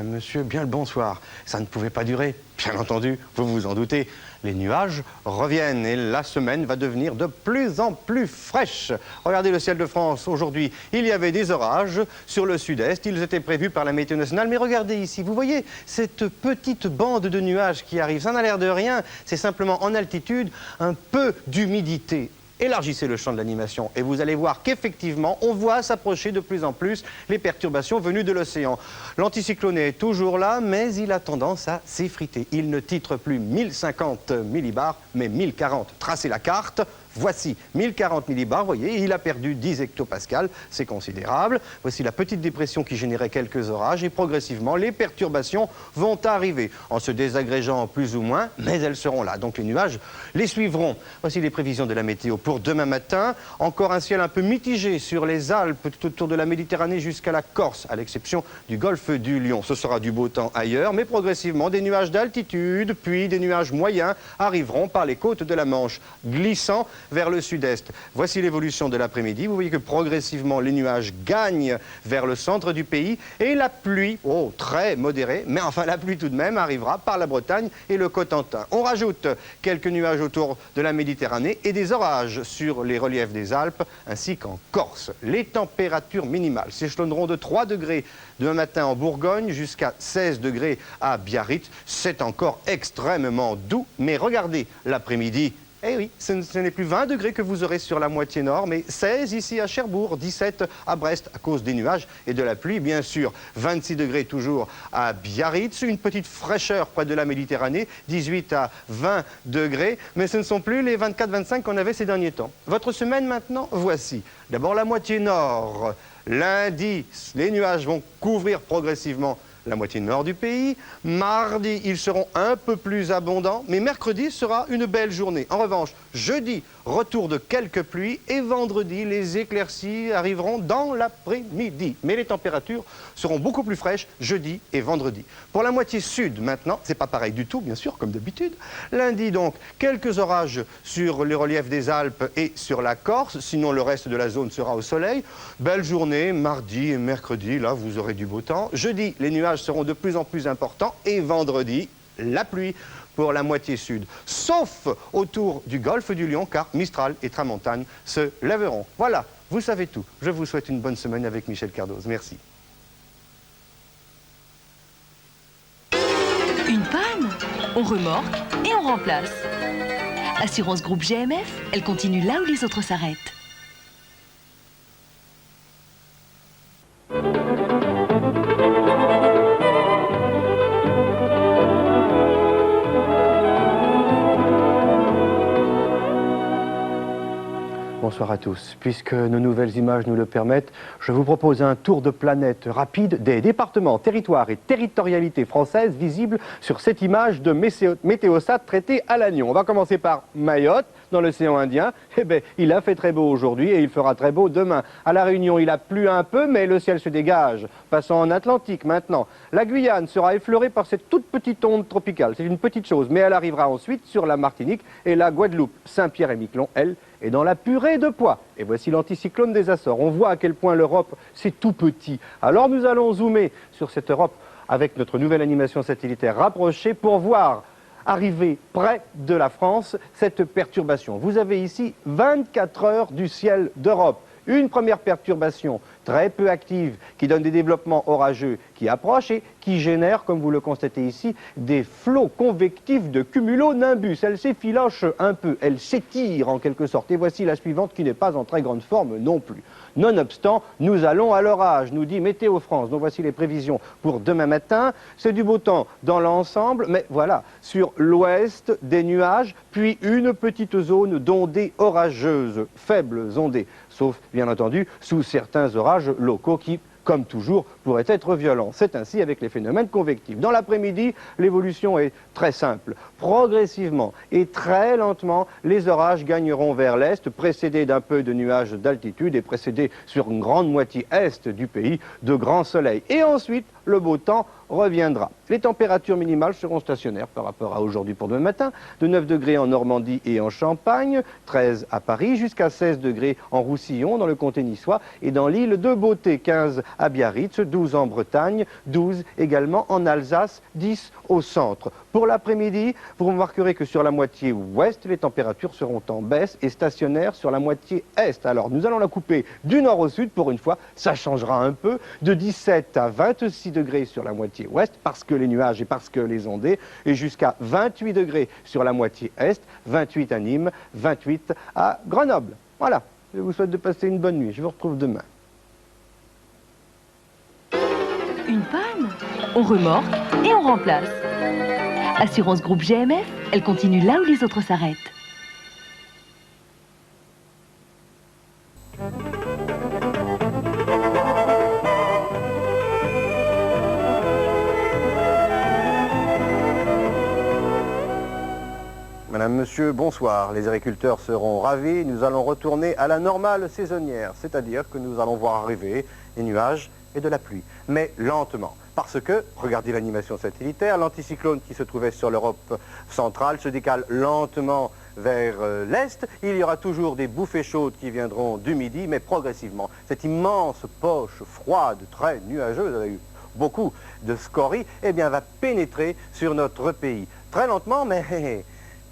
Madame, Monsieur, bien le bonsoir. Ça ne pouvait pas durer, bien entendu, vous vous en doutez. Les nuages reviennent et la semaine va devenir de plus en plus fraîche. Regardez le ciel de France aujourd'hui. Il y avait des orages sur le sud-est. Ils étaient prévus par la météo nationale. Mais regardez ici, vous voyez cette petite bande de nuages qui arrive. Ça n'a l'air de rien. C'est simplement en altitude un peu d'humidité. Élargissez le champ de l'animation et vous allez voir qu'effectivement, on voit s'approcher de plus en plus les perturbations venues de l'océan. L'anticyclone est toujours là, mais il a tendance à s'effriter. Il ne titre plus 1050 millibars, mais 1040. Tracez la carte. Voici 1040 millibars, vous voyez, il a perdu 10 hectopascales, c'est considérable. Voici la petite dépression qui générait quelques orages et progressivement, les perturbations vont arriver en se désagrégeant plus ou moins, mais elles seront là. Donc les nuages les suivront. Voici les prévisions de la météo pour demain matin. Encore un ciel un peu mitigé sur les Alpes, tout autour de la Méditerranée jusqu'à la Corse, à l'exception du golfe du Lion. Ce sera du beau temps ailleurs, mais progressivement, des nuages d'altitude, puis des nuages moyens arriveront par les côtes de la Manche, glissant vers le sud-est. Voici l'évolution de l'après-midi. Vous voyez que progressivement, les nuages gagnent vers le centre du pays et la pluie, très modérée, mais enfin la pluie tout de même arrivera par la Bretagne et le Cotentin. On rajoute quelques nuages autour de la Méditerranée et des orages sur les reliefs des Alpes ainsi qu'en Corse. Les températures minimales s'échelonneront de 3 degrés demain matin en Bourgogne jusqu'à 16 degrés à Biarritz. C'est encore extrêmement doux, mais regardez l'après-midi. Eh oui, ce n'est plus 20 degrés que vous aurez sur la moitié nord, mais 16 ici à Cherbourg, 17 à Brest à cause des nuages et de la pluie, bien sûr. 26 degrés toujours à Biarritz, une petite fraîcheur près de la Méditerranée, 18 à 20 degrés, mais ce ne sont plus les 24-25 qu'on avait ces derniers temps. Votre semaine maintenant, voici. D'abord la moitié nord. Lundi, les nuages vont couvrir progressivement la moitié nord du pays. Mardi, ils seront un peu plus abondants, mais mercredi sera une belle journée. En revanche, jeudi, retour de quelques pluies et vendredi, les éclaircies arriveront dans l'après-midi. Mais les températures seront beaucoup plus fraîches jeudi et vendredi. Pour la moitié sud, maintenant, c'est pas pareil du tout, bien sûr, comme d'habitude. Lundi, donc, quelques orages sur les reliefs des Alpes et sur la Corse, sinon le reste de la zone sera au soleil. Belle journée, mardi et mercredi, là, vous aurez du beau temps. Jeudi, les nuages seront de plus en plus importants et vendredi, la pluie pour la moitié sud, sauf autour du golfe du Lion, car Mistral et Tramontane se lèveront. Voilà, vous savez tout. Je vous souhaite une bonne semaine avec Michel Cardoz. Merci. Une panne, on remorque et on remplace. Assurance Groupe GMF, elle continue là où les autres s'arrêtent. Bonsoir à tous. Puisque nos nouvelles images nous le permettent, je vous propose un tour de planète rapide des départements, territoires et territorialités françaises visibles sur cette image de Météosat traitée à Lannion. On va commencer par Mayotte, dans l'océan Indien. Eh bien, il a fait très beau aujourd'hui et il fera très beau demain. À La Réunion, il a plu un peu, mais le ciel se dégage. Passons en Atlantique maintenant. La Guyane sera effleurée par cette toute petite onde tropicale. C'est une petite chose, mais elle arrivera ensuite sur la Martinique et la Guadeloupe. Saint-Pierre-et-Miquelon, elle, est dans la purée de pois. Et voici l'anticyclone des Açores. On voit à quel point l'Europe, c'est tout petit. Alors nous allons zoomer sur cette Europe avec notre nouvelle animation satellitaire rapprochée pour voir arriver près de la France cette perturbation. Vous avez ici 24 heures du ciel d'Europe. Une première perturbation très peu active qui donne des développements orageux qui approchent et qui génère, comme vous le constatez ici, des flots convectifs de cumulonimbus. Elle s'effiloche un peu, elle s'étire en quelque sorte. Et voici la suivante qui n'est pas en très grande forme non plus. Nonobstant, nous allons à l'orage, nous dit Météo France. Donc voici les prévisions pour demain matin. C'est du beau temps dans l'ensemble, mais voilà, sur l'ouest, des nuages, puis une petite zone d'ondées orageuses, faibles ondées, sauf bien entendu sous certains orages locaux qui, comme toujours, pourraient être violents. C'est ainsi avec les phénomènes convectifs. Dans l'après-midi, l'évolution est très simple. Progressivement et très lentement, les orages gagneront vers l'est, précédés d'un peu de nuages d'altitude et précédés sur une grande moitié est du pays de grands soleils. Et ensuite, le beau temps reviendra. Les températures minimales seront stationnaires par rapport à aujourd'hui pour demain matin, de 9 degrés en Normandie et en Champagne, 13 à Paris, jusqu'à 16 degrés en Roussillon, dans le comté niçois, et dans l'île de Beauté, 15 à Biarritz, 12 en Bretagne, 12 également en Alsace, 10 au centre. Pour l'après-midi, vous remarquerez que sur la moitié ouest, les températures seront en baisse et stationnaires sur la moitié est. Alors nous allons la couper du nord au sud pour une fois, ça changera un peu, de 17 à 26 degrés sur la moitié ouest, parce que les nuages et parce que les ondées, et jusqu'à 28 degrés sur la moitié est, 28 à Nîmes, 28 à Grenoble. Voilà, je vous souhaite de passer une bonne nuit, je vous retrouve demain. Une panne, on remorque et on remplace. Assurance Groupe GMF, elle continue là où les autres s'arrêtent. Madame, Monsieur, bonsoir. Les agriculteurs seront ravis. Nous allons retourner à la normale saisonnière, c'est-à-dire que nous allons voir arriver des nuages et de la pluie, mais lentement. Parce que, regardez l'animation satellitaire, l'anticyclone qui se trouvait sur l'Europe centrale se décale lentement vers l'est. Il y aura toujours des bouffées chaudes qui viendront du midi, mais progressivement. Cette immense poche froide, très nuageuse, elle a eu beaucoup de scories, eh bien, va pénétrer sur notre pays. Très lentement, mais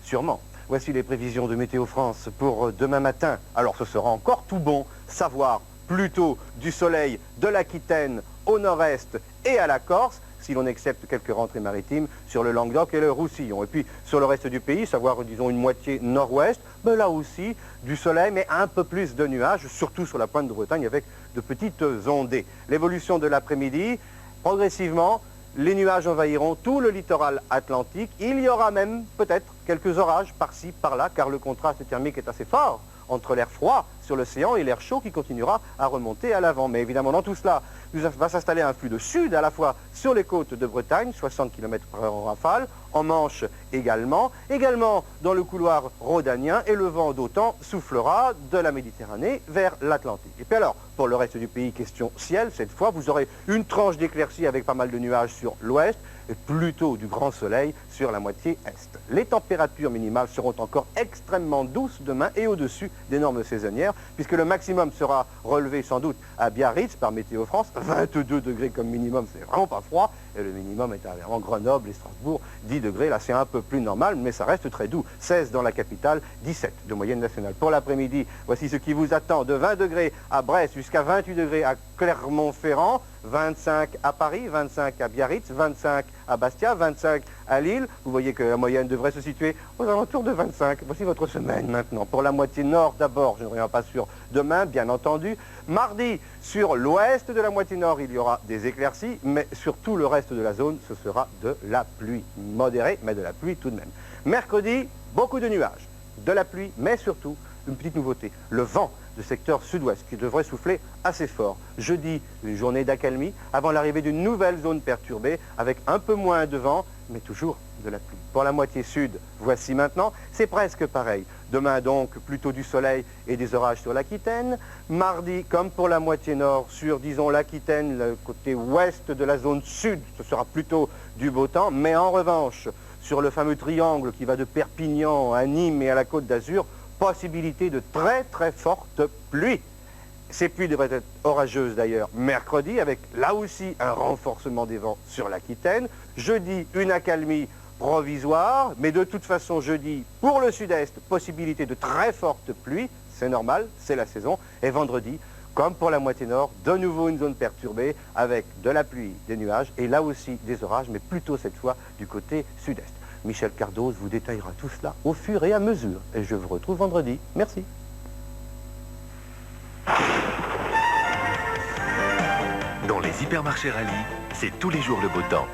sûrement. Voici les prévisions de Météo France pour demain matin. Alors ce sera encore tout bon, savoir plutôt du soleil de l'Aquitaine au nord-est et à la Corse, si l'on accepte quelques rentrées maritimes sur le Languedoc et le Roussillon. Et puis sur le reste du pays, savoir disons une moitié nord-ouest, ben là aussi du soleil mais un peu plus de nuages, surtout sur la pointe de Bretagne avec de petites ondées. L'évolution de l'après-midi, progressivement, les nuages envahiront tout le littoral atlantique. Il y aura même peut-être quelques orages par-ci, par-là, car le contraste thermique est assez fort entre l'air froid sur l'océan et l'air chaud qui continuera à remonter à l'avant. Mais évidemment, dans tout cela, va s'installer un flux de sud à la fois sur les côtes de Bretagne, 60 km/h en rafale, en Manche également dans le couloir rhodanien, et le vent d'automne soufflera de la Méditerranée vers l'Atlantique. Et puis alors, pour le reste du pays, question ciel, cette fois, vous aurez une tranche d'éclaircies avec pas mal de nuages sur l'ouest, et plutôt du grand soleil sur la moitié est. Les températures minimales seront encore extrêmement douces demain et au-dessus des normes saisonnières, puisque le maximum sera relevé sans doute à Biarritz par Météo France, 22 degrés comme minimum, c'est vraiment pas froid, et le minimum est à Grenoble et Strasbourg, 10 degrés, là c'est un peu plus normal, mais ça reste très doux, 16 dans la capitale, 17 de moyenne nationale. Pour l'après-midi, voici ce qui vous attend, de 20 degrés à Brest jusqu'à 28 degrés à Clermont-Ferrand, 25 à Paris, 25 à Biarritz, 25 à Bastia, 25 à Lille. Vous voyez que la moyenne devrait se situer aux alentours de 25. Voici votre semaine maintenant. Pour la moitié nord d'abord, je ne reviens pas sur demain, bien entendu. Mardi, sur l'ouest de la moitié nord, il y aura des éclaircies, mais sur tout le reste de la zone, ce sera de la pluie modérée, mais de la pluie tout de même. Mercredi, beaucoup de nuages, de la pluie, mais surtout, une petite nouveauté, le vent de secteur sud-ouest qui devrait souffler assez fort. Jeudi, une journée d'accalmie avant l'arrivée d'une nouvelle zone perturbée avec un peu moins de vent, mais toujours de la pluie. Pour la moitié sud, voici maintenant, c'est presque pareil. Demain donc, plutôt du soleil et des orages sur l'Aquitaine. Mardi, comme pour la moitié nord, sur, disons, l'Aquitaine, le côté ouest de la zone sud, ce sera plutôt du beau temps. Mais en revanche, sur le fameux triangle qui va de Perpignan à Nîmes et à la Côte d'Azur, possibilité de très très fortes pluies. Ces pluies devraient être orageuses d'ailleurs mercredi, avec là aussi un renforcement des vents sur l'Aquitaine. Jeudi, une accalmie provisoire, mais de toute façon jeudi, pour le sud-est, possibilité de très fortes pluies, c'est normal, c'est la saison. Et vendredi, comme pour la moitié nord, de nouveau une zone perturbée avec de la pluie, des nuages et là aussi des orages, mais plutôt cette fois du côté sud-est. Michel Cardoz vous détaillera tout cela au fur et à mesure. Et je vous retrouve vendredi. Merci. Dans les hypermarchés Rallye, c'est tous les jours le beau temps.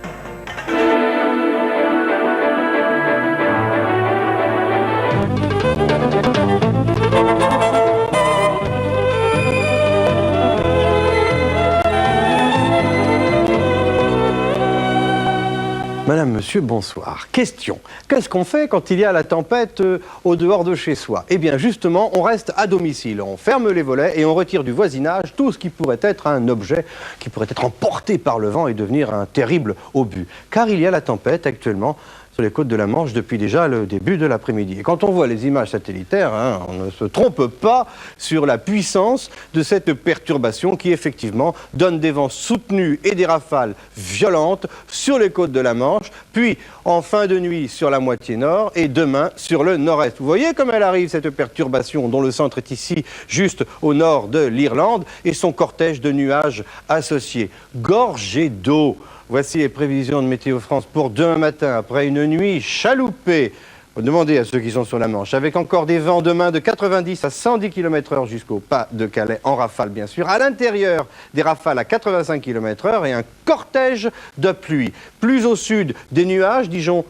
Madame, monsieur, bonsoir. Question. Qu'est-ce qu'on fait quand il y a la tempête au dehors de chez soi? Eh bien, justement, on reste à domicile. On ferme les volets et on retire du voisinage tout ce qui pourrait être un objet qui pourrait être emporté par le vent et devenir un terrible obus. Car il y a la tempête actuellement sur les côtes de la Manche depuis déjà le début de l'après-midi. Et quand on voit les images satellitaires, on ne se trompe pas sur la puissance de cette perturbation qui effectivement donne des vents soutenus et des rafales violentes sur les côtes de la Manche, puis en fin de nuit sur la moitié nord et demain sur le nord-est. Vous voyez comme elle arrive cette perturbation dont le centre est ici juste au nord de l'Irlande et son cortège de nuages associés, gorgés d'eau. Voici les prévisions de Météo France pour demain matin, après une nuit chaloupée. Demandez à ceux qui sont sur la Manche, avec encore des vents demain de 90 à 110 km/h jusqu'au pas de Calais, en rafale bien sûr. À l'intérieur, des rafales à 85 km/h et un cortège de pluie. Plus au sud, des nuages, disons,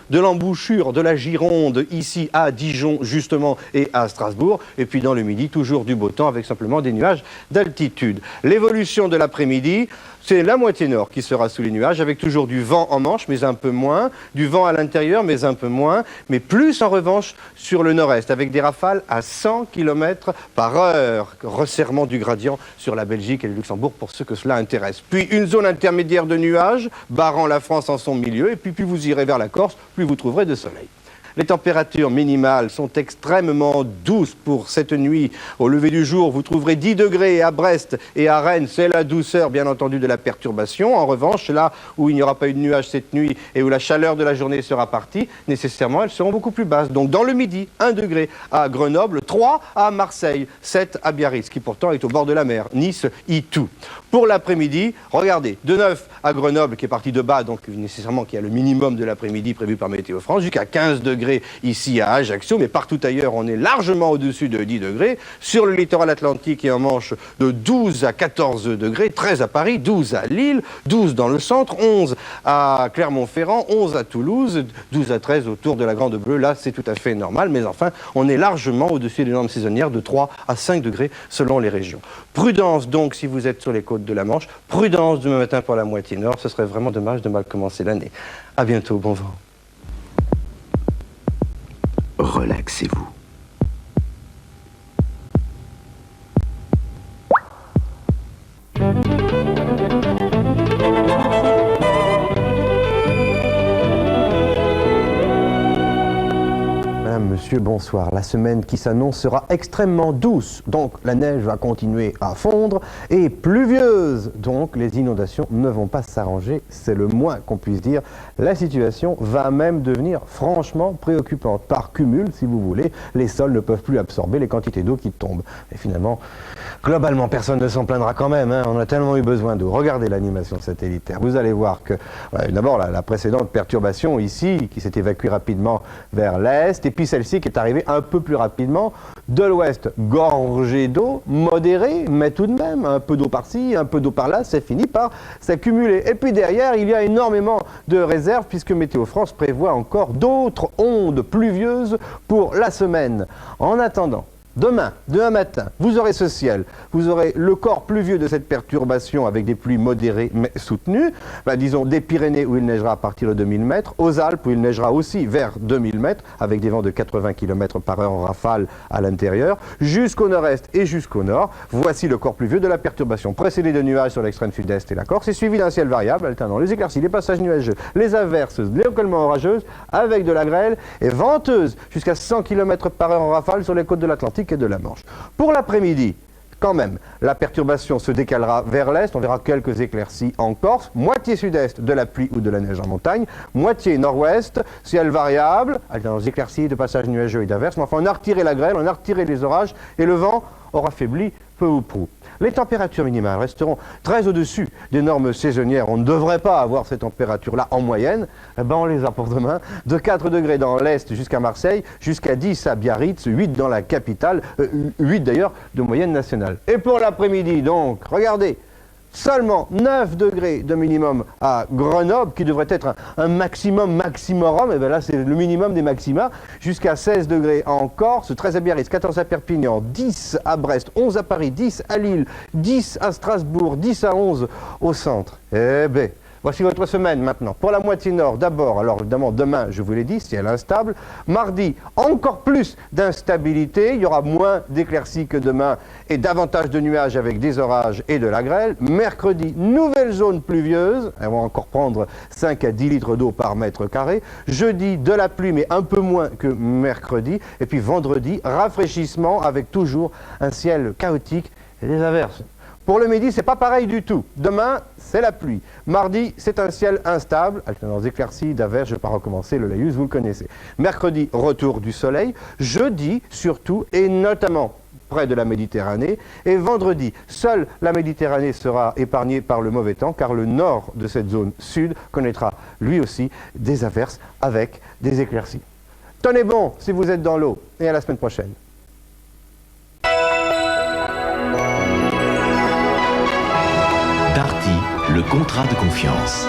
de l'embouchure de la Gironde, ici à Dijon justement et à Strasbourg. Et puis dans le midi, toujours du beau temps avec simplement des nuages d'altitude. L'évolution de l'après-midi, c'est la moitié nord qui sera sous les nuages, avec toujours du vent en Manche, mais un peu moins, du vent à l'intérieur, mais un peu moins, mais plus en revanche sur le nord-est, avec des rafales à 100 km/h. Resserrement du gradient sur la Belgique et le Luxembourg pour ceux que cela intéresse. Puis une zone intermédiaire de nuages, barrant la France en son milieu, et puis plus vous irez vers la Corse, plus vous trouverez de soleil. Les températures minimales sont extrêmement douces pour cette nuit. Au lever du jour, vous trouverez 10 degrés à Brest et à Rennes. C'est la douceur, bien entendu, de la perturbation. En revanche, là où il n'y aura pas eu de nuages cette nuit et où la chaleur de la journée sera partie, nécessairement, elles seront beaucoup plus basses. Donc, dans le midi, 1 degré à Grenoble, 3 à Marseille, 7 à Biarritz, qui pourtant est au bord de la mer. Nice, Itou. Pour l'après-midi, regardez, de 9 à Grenoble, qui est parti de bas, donc nécessairement qui a le minimum de l'après-midi prévu par Météo France, jusqu'à 15 degrés ici à Ajaccio, mais partout ailleurs, on est largement au-dessus de 10 degrés. Sur le littoral atlantique et en Manche, de 12 à 14 degrés, 13 à Paris, 12 à Lille, 12 dans le centre, 11 à Clermont-Ferrand, 11 à Toulouse, 12 à 13 autour de la Grande Bleue. Là, c'est tout à fait normal, mais enfin, on est largement au-dessus des normes saisonnières de 3 à 5 degrés selon les régions. Prudence donc si vous êtes sur les côtes de la Manche, prudence demain matin pour la moitié nord, ce serait vraiment dommage de mal commencer l'année. À bientôt, bon vent. Relaxez-vous. Madame, monsieur, bonsoir. La semaine qui s'annonce sera extrêmement douce, donc la neige va continuer à fondre, et pluvieuse, donc les inondations ne vont pas s'arranger, c'est le moins qu'on puisse dire. La situation va même devenir franchement préoccupante. Par cumul, si vous voulez, les sols ne peuvent plus absorber les quantités d'eau qui tombent. Et finalement, globalement, personne ne s'en plaindra quand même, on a tellement eu besoin d'eau. Regardez l'animation satellitaire, vous allez voir que, d'abord, la précédente perturbation ici, qui s'est évacuée rapidement vers l'est, et puis celle-ci qui est arrivée un peu plus rapidement de l'ouest, gorgée d'eau, modérée, mais tout de même, un peu d'eau par-ci, un peu d'eau par-là, c'est fini par s'accumuler. Et puis derrière, il y a énormément de réserves, puisque Météo France prévoit encore d'autres ondes pluvieuses pour la semaine. En attendant, demain matin, vous aurez ce ciel, vous aurez le corps pluvieux de cette perturbation avec des pluies modérées mais soutenues, disons des Pyrénées où il neigera à partir de 2000 mètres, aux Alpes où il neigera aussi vers 2000 mètres avec des vents de 80 km/h en rafale à l'intérieur, jusqu'au nord-est et jusqu'au nord. Voici le corps pluvieux de la perturbation, précédé de nuages sur l'extrême sud-est et la Corse, et suivi d'un ciel variable alternant les éclaircies, les passages nuageux, les averses localement orageuses avec de la grêle et venteuse jusqu'à 100 km/h en rafale sur les côtes de l'Atlantique et de la Manche. Pour l'après-midi, quand même, la perturbation se décalera vers l'est, on verra quelques éclaircies en Corse, moitié sud-est de la pluie ou de la neige en montagne, moitié nord-ouest, ciel variable, alternant éclaircies, de passages nuageux et d'averses, mais enfin on a retiré la grêle, on a retiré les orages et le vent aura faibli peu ou prou. Les températures minimales resteront très au-dessus des normes saisonnières. On ne devrait pas avoir ces températures-là en moyenne. On les a pour demain. De 4 degrés dans l'Est jusqu'à Marseille, jusqu'à 10 à Biarritz, 8 dans la capitale, 8 d'ailleurs de moyenne nationale. Et pour l'après-midi, donc, regardez, seulement 9 degrés de minimum à Grenoble, qui devrait être un maximorum, et bien là c'est le minimum des maxima, jusqu'à 16 degrés en Corse, 13 à Biarritz, 14 à Perpignan, 10 à Brest, 11 à Paris, 10 à Lille, 10 à Strasbourg, 10 à 11 au centre. Eh bien, Voici votre semaine maintenant. Pour la moitié nord, d'abord, alors évidemment demain, je vous l'ai dit, ciel instable. Mardi, encore plus d'instabilité. Il y aura moins d'éclaircies que demain et davantage de nuages avec des orages et de la grêle. Mercredi, nouvelle zone pluvieuse. Elle va encore prendre 5 à 10 litres d'eau par mètre carré. Jeudi, de la pluie, mais un peu moins que mercredi. Et puis vendredi, rafraîchissement avec toujours un ciel chaotique et des averses. Pour le midi, c'est pas pareil du tout. Demain, c'est la pluie. Mardi, c'est un ciel instable, alternance éclaircies, d'averses, je ne vais pas recommencer, le laïus, vous le connaissez. Mercredi, retour du soleil. Jeudi, surtout, et notamment près de la Méditerranée. Et vendredi, seule la Méditerranée sera épargnée par le mauvais temps, car le nord de cette zone sud connaîtra lui aussi des averses avec des éclaircies. Tenez bon si vous êtes dans l'eau, et à la semaine prochaine. Le contrat de confiance.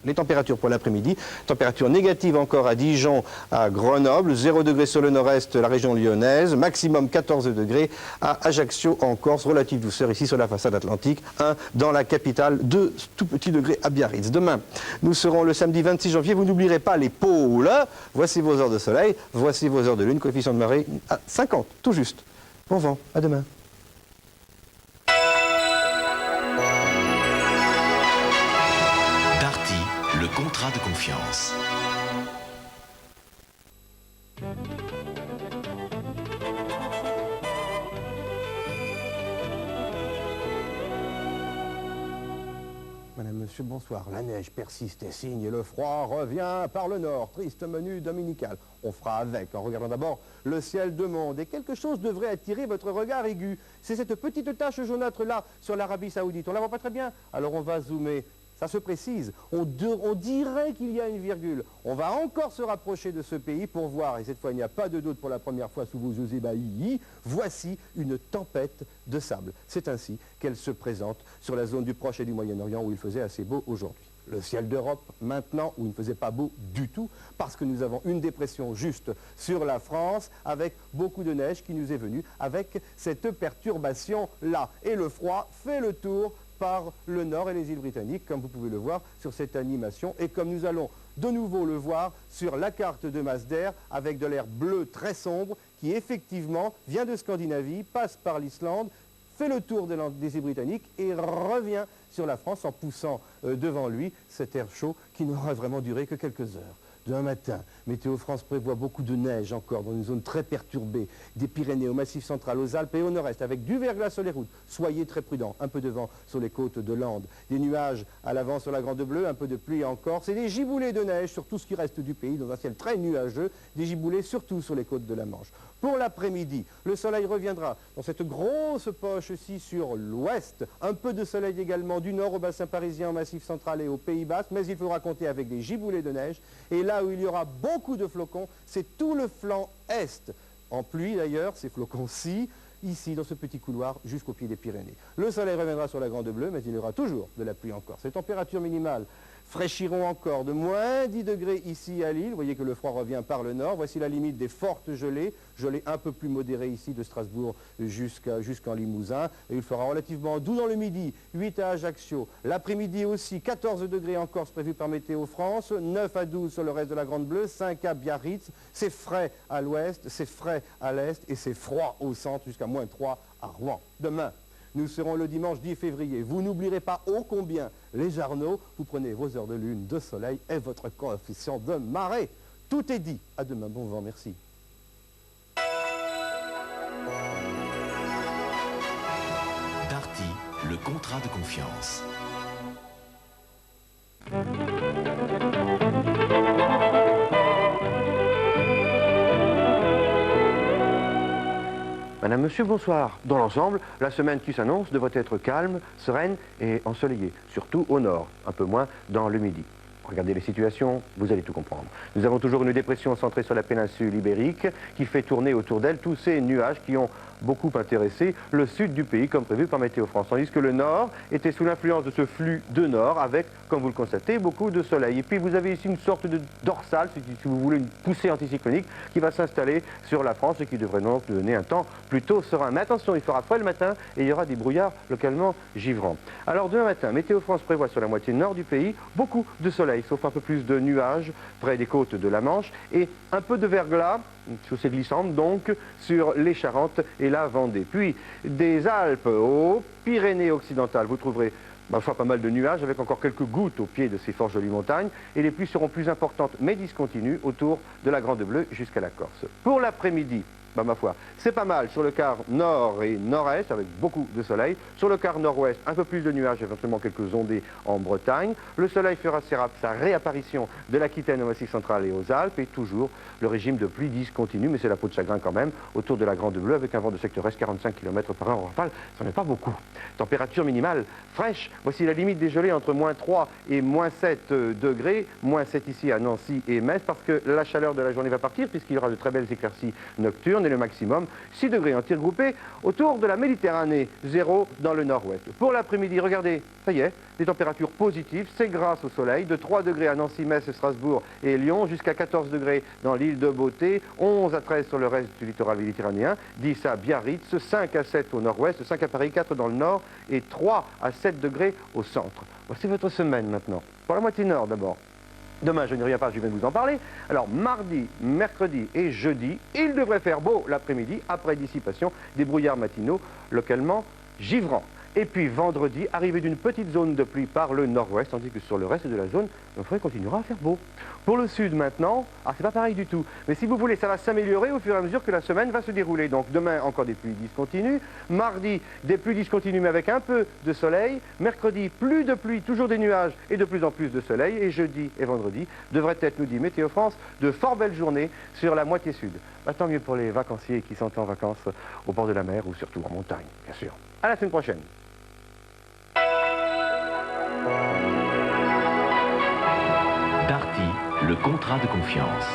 Les températures pour l'après-midi, température négative encore à Dijon, à Grenoble, 0 degré sur le nord-est, la région lyonnaise, maximum 14 degrés à Ajaccio en Corse, relative douceur ici sur la façade atlantique, 1 dans la capitale, 2 tout petits degrés à Biarritz. Demain, nous serons le samedi 26 janvier, vous n'oublierez pas les pôles, voici vos heures de soleil, voici vos heures de lune, coefficient de marée à 50, tout juste. Bon vent, à demain. Le contrat de confiance. Madame, monsieur, bonsoir. La neige persiste et signe et le froid revient par le nord. Triste menu dominical. On fera avec en regardant d'abord le ciel de monde. Et quelque chose devrait attirer votre regard aigu. C'est cette petite tache jaunâtre là sur l'Arabie Saoudite. On la voit pas très bien? Alors on va zoomer. Ça se précise, on dirait qu'il y a une virgule. On va encore se rapprocher de ce pays pour voir, et cette fois il n'y a pas de doute pour la première fois sous vos yeux ébahis, voici une tempête de sable. C'est ainsi qu'elle se présente sur la zone du Proche et du Moyen-Orient où il faisait assez beau aujourd'hui. Le ciel d'Europe maintenant où il ne faisait pas beau du tout parce que nous avons une dépression juste sur la France avec beaucoup de neige qui nous est venue avec cette perturbation-là. Et le froid fait le tour par le nord et les îles britanniques, comme vous pouvez le voir sur cette animation, et comme nous allons de nouveau le voir sur la carte de masse d'air, avec de l'air bleu très sombre, qui effectivement vient de Scandinavie, passe par l'Islande, fait le tour des îles britanniques et revient sur la France en poussant devant lui cet air chaud qui n'aura vraiment duré que quelques heures. Demain matin, Météo France prévoit beaucoup de neige encore dans une zone très perturbée, des Pyrénées au Massif central, aux Alpes et au nord-est, avec du verglas sur les routes. Soyez très prudents, un peu de vent sur les côtes de l'Ande, des nuages à l'avant sur la Grande Bleue, un peu de pluie en Corse, et des giboulées de neige sur tout ce qui reste du pays, dans un ciel très nuageux, des giboulées surtout sur les côtes de la Manche. Pour l'après-midi, le soleil reviendra dans cette grosse poche-ci sur l'ouest, un peu de soleil également du nord au bassin parisien, au Massif central et au Pays Basque, mais il faudra compter avec des giboulées de neige, et là où il y aura beaucoup de flocons, c'est tout le flanc est. En pluie d'ailleurs, ces flocons-ci, ici dans ce petit couloir jusqu'au pied des Pyrénées. Le soleil reviendra sur la Grande Bleue, mais il y aura toujours de la pluie encore. Ces températures minimales fraîchiront encore de moins 10 degrés ici à Lille. Vous voyez que le froid revient par le nord. Voici la limite des fortes gelées. Gelées un peu plus modérées ici de Strasbourg jusqu'en Limousin. Et il fera relativement doux dans le midi, 8 à Ajaccio. L'après-midi aussi, 14 degrés en Corse prévu par Météo France, 9 à 12 sur le reste de la Grande Bleue, 5 à Biarritz. C'est frais à l'ouest, c'est frais à l'est et c'est froid au centre jusqu'à moins 3 à Rouen. Demain, nous serons le dimanche 10 février. Vous n'oublierez pas ô combien les Arnaud, vous prenez vos heures de lune, de soleil et votre coefficient de marée. Tout est dit. À demain, bon vent, merci. Darty, le contrat de confiance. Madame, monsieur, bonsoir. Dans l'ensemble, la semaine qui s'annonce devrait être calme, sereine et ensoleillée, surtout au nord, un peu moins dans le midi. Regardez les situations, vous allez tout comprendre. Nous avons toujours une dépression centrée sur la péninsule ibérique qui fait tourner autour d'elle tous ces nuages qui ont beaucoup intéressé le sud du pays, comme prévu par Météo France. Tandis que le nord était sous l'influence de ce flux de nord, avec, comme vous le constatez, beaucoup de soleil. Et puis vous avez ici une sorte de dorsale, si vous voulez, une poussée anticyclonique, qui va s'installer sur la France et qui devrait donc donner un temps plutôt serein. Mais attention, il fera frais le matin et il y aura des brouillards localement givrants. Alors demain matin, Météo France prévoit sur la moitié nord du pays beaucoup de soleil, sauf un peu plus de nuages près des côtes de la Manche et un peu de verglas, une chaussée glissante donc, sur les Charentes et la Vendée. Puis des Alpes aux Pyrénées occidentales, vous trouverez parfois pas mal de nuages avec encore quelques gouttes au pied de ces fort jolies montagnes et les pluies seront plus importantes mais discontinues autour de la Grande Bleue jusqu'à la Corse. Pour l'après-midi, ma foi, c'est pas mal sur le quart nord et nord-est avec beaucoup de soleil. Sur le quart nord-ouest, un peu plus de nuages, éventuellement quelques ondées en Bretagne. Le soleil fera sa réapparition de l'Aquitaine au Massif central et aux Alpes et toujours le régime de pluie discontinue, mais c'est la peau de chagrin quand même, autour de la Grande Bleue avec un vent de secteur est 45 km par heure en rafale. Ça n'est pas beaucoup. Température minimale fraîche. Voici la limite des gelées entre moins 3 et moins 7 degrés. Moins 7 ici à Nancy et Metz parce que la chaleur de la journée va partir puisqu'il y aura de très belles éclaircies nocturnes et le maximum 6 degrés en tir groupé autour de la Méditerranée, 0 dans le nord-ouest. Pour l'après-midi, regardez, ça y est, des températures positives, c'est grâce au soleil, de 3 degrés à Nancy, Metz, Strasbourg et Lyon, jusqu'à 14 degrés dans l'île de Beauté, 11 à 13 sur le reste du littoral méditerranéen, 10 à Biarritz, 5 à 7 au nord-ouest, 5 à Paris, 4 dans le nord et 3 à 7 degrés au centre. Voici votre semaine maintenant. Pour la moitié nord d'abord. Demain, je n'y reviens pas, je viens de vous en parler. Alors, mardi, mercredi et jeudi, il devrait faire beau l'après-midi, après dissipation des brouillards matinaux, localement givrants. Et puis vendredi, arrivée d'une petite zone de pluie par le nord-ouest, tandis que sur le reste de la zone, le frais continuera à faire beau. Pour le sud maintenant, c'est pas pareil du tout. Mais si vous voulez, ça va s'améliorer au fur et à mesure que la semaine va se dérouler. Donc demain, encore des pluies discontinues. Mardi, des pluies discontinues mais avec un peu de soleil. Mercredi, plus de pluie, toujours des nuages et de plus en plus de soleil. Et jeudi et vendredi devraient être, nous dit Météo France, de fort belles journées sur la moitié sud. Tant mieux pour les vacanciers qui sont en vacances au bord de la mer ou surtout en montagne, bien sûr. À la semaine prochaine. Darty, le contrat de confiance.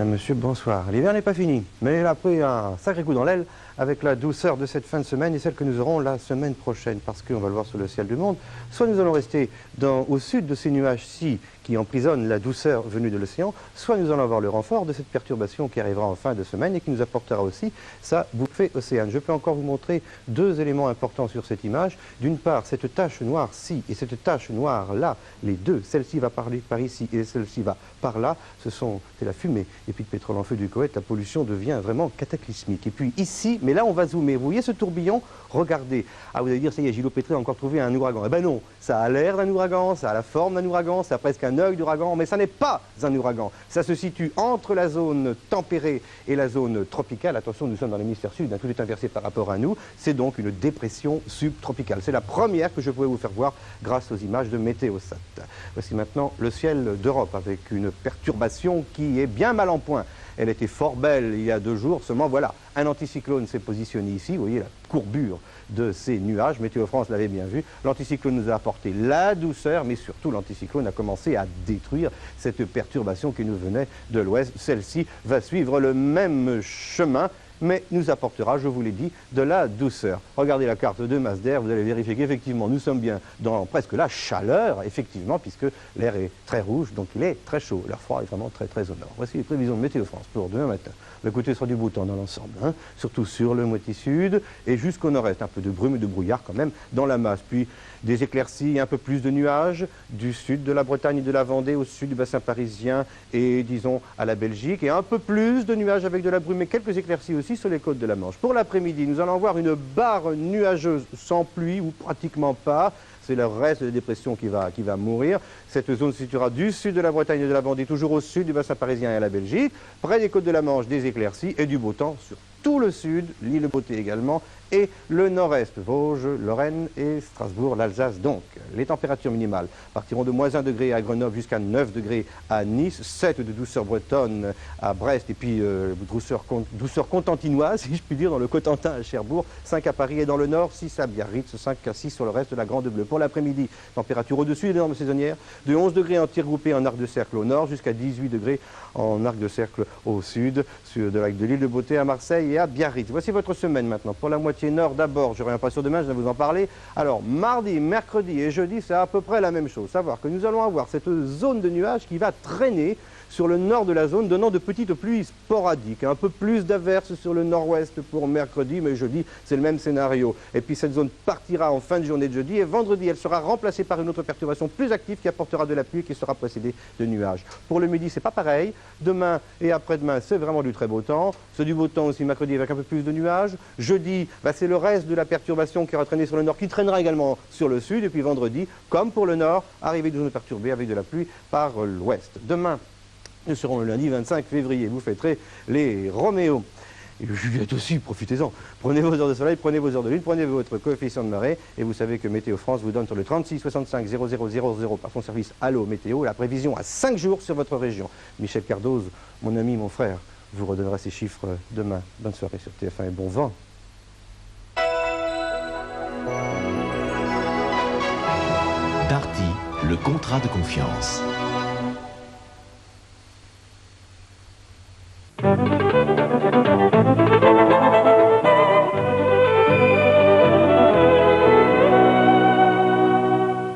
Monsieur, bonsoir. L'hiver n'est pas fini, mais il a pris un sacré coup dans l'aile avec la douceur de cette fin de semaine et celle que nous aurons la semaine prochaine, parce qu'on va le voir sur le ciel du monde. Soit nous allons rester au sud de ces nuages-ci qui emprisonnent la douceur venue de l'océan, soit nous allons avoir le renfort de cette perturbation qui arrivera en fin de semaine et qui nous apportera aussi sa bouffée océane. Je peux encore vous montrer deux éléments importants sur cette image. D'une part, cette tache noire-ci et cette tache noire-là, les deux, celle-ci va par ici et celle-ci va par là, c'est la fumée. Et puis de pétrole en feu du Koweït, la pollution devient vraiment cataclysmique. Et puis ici, mais là on va zoomer, vous voyez ce tourbillon? Regardez. Vous allez dire, ça y est, Gilles Pétré a encore trouvé un ouragan. Eh ben non, ça a l'air d'un ouragan, ça a la forme d'un ouragan, ça a presque un œil d'ouragan, mais ça n'est pas un ouragan. Ça se situe entre la zone tempérée et la zone tropicale. Attention, nous sommes dans l'hémisphère sud, tout est inversé par rapport à nous. C'est donc une dépression subtropicale. C'est la première que je pouvais vous faire voir grâce aux images de Météosat. Voici maintenant le ciel d'Europe avec une perturbation qui est bien mal en point. Elle était fort belle il y a 2 jours, seulement voilà, un anticyclone s'est positionné ici, vous voyez la courbure de ces nuages, Météo France l'avait bien vu, l'anticyclone nous a apporté la douceur, mais surtout l'anticyclone a commencé à détruire cette perturbation qui nous venait de l'ouest. Celle-ci va suivre le même chemin, mais nous apportera, je vous l'ai dit, de la douceur. Regardez la carte de masse d'air, vous allez vérifier qu'effectivement nous sommes bien dans presque la chaleur, effectivement, puisque l'air est très rouge, donc il est très chaud. L'air froid est vraiment très très au nord. Voici les prévisions de Météo France pour demain matin. Le côté sera du beau temps dans l'ensemble, surtout sur le moitié sud et jusqu'au nord-est. Un peu de brume et de brouillard quand même dans la masse. Puis des éclaircies, un peu plus de nuages du sud de la Bretagne et de la Vendée au sud du bassin parisien et disons à la Belgique. Et un peu plus de nuages avec de la brume et quelques éclaircies aussi sur les côtes de la Manche. Pour l'après-midi, nous allons voir une barre nuageuse sans pluie ou pratiquement pas. C'est le reste de la dépression qui va mourir. Cette zone se situera du sud de la Bretagne et de la Vendée, toujours au sud du bassin parisien et à la Belgique. Près des côtes de la Manche, des éclaircies et du beau temps sur tout le sud, l'île de Beauté également, et le nord-est, Vosges, Lorraine et Strasbourg, l'Alsace donc. Les températures minimales partiront de moins 1 degré à Grenoble jusqu'à 9 degrés à Nice, 7 de douceur bretonne à Brest et puis douceur contentinoise, si je puis dire, dans le Cotentin à Cherbourg, 5 à Paris et dans le nord, 6 à Biarritz, 5 à 6 sur le reste de la Grande Bleue. Pour l'après-midi, température au-dessus des normes saisonnières, de 11 degrés en tir groupé en arc de cercle au nord jusqu'à 18 degrés en arc de cercle au sud, de l'île de Beauté à Marseille et à Biarritz. Voici votre semaine maintenant. Pour la moitié nord d'abord, je reviens pas sur demain, je vais vous en parler. Alors mardi, mercredi et jeudi, c'est à peu près la même chose. Savoir que nous allons avoir cette zone de nuages qui va traîner sur le nord de la zone, donnant de petites pluies sporadiques. Un peu plus d'averses sur le nord-ouest pour mercredi, mais jeudi, c'est le même scénario. Et puis cette zone partira en fin de journée de jeudi, et vendredi, elle sera remplacée par une autre perturbation plus active qui apportera de la pluie et qui sera précédée de nuages. Pour le midi, c'est pas pareil. Demain et après-demain, c'est vraiment du très beau temps. C'est du beau temps aussi mercredi avec un peu plus de nuages. Jeudi, c'est le reste de la perturbation qui aura traîné sur le nord, qui traînera également sur le sud. Et puis vendredi, comme pour le nord, arrivée de zones perturbées avec de la pluie par l'ouest. Demain, nous serons le lundi 25 février. Vous fêterez les Roméos. Et le Juliette aussi, profitez-en. Prenez vos heures de soleil, prenez vos heures de lune, prenez votre coefficient de marée. Et vous savez que Météo France vous donne sur le 36 65 00 00 par son service Allo Météo la prévision à 5 jours sur votre région. Michel Cardoz, mon ami, mon frère, vous redonnera ces chiffres demain. Bonne soirée sur TF1 et bon vent. Darty, le contrat de confiance.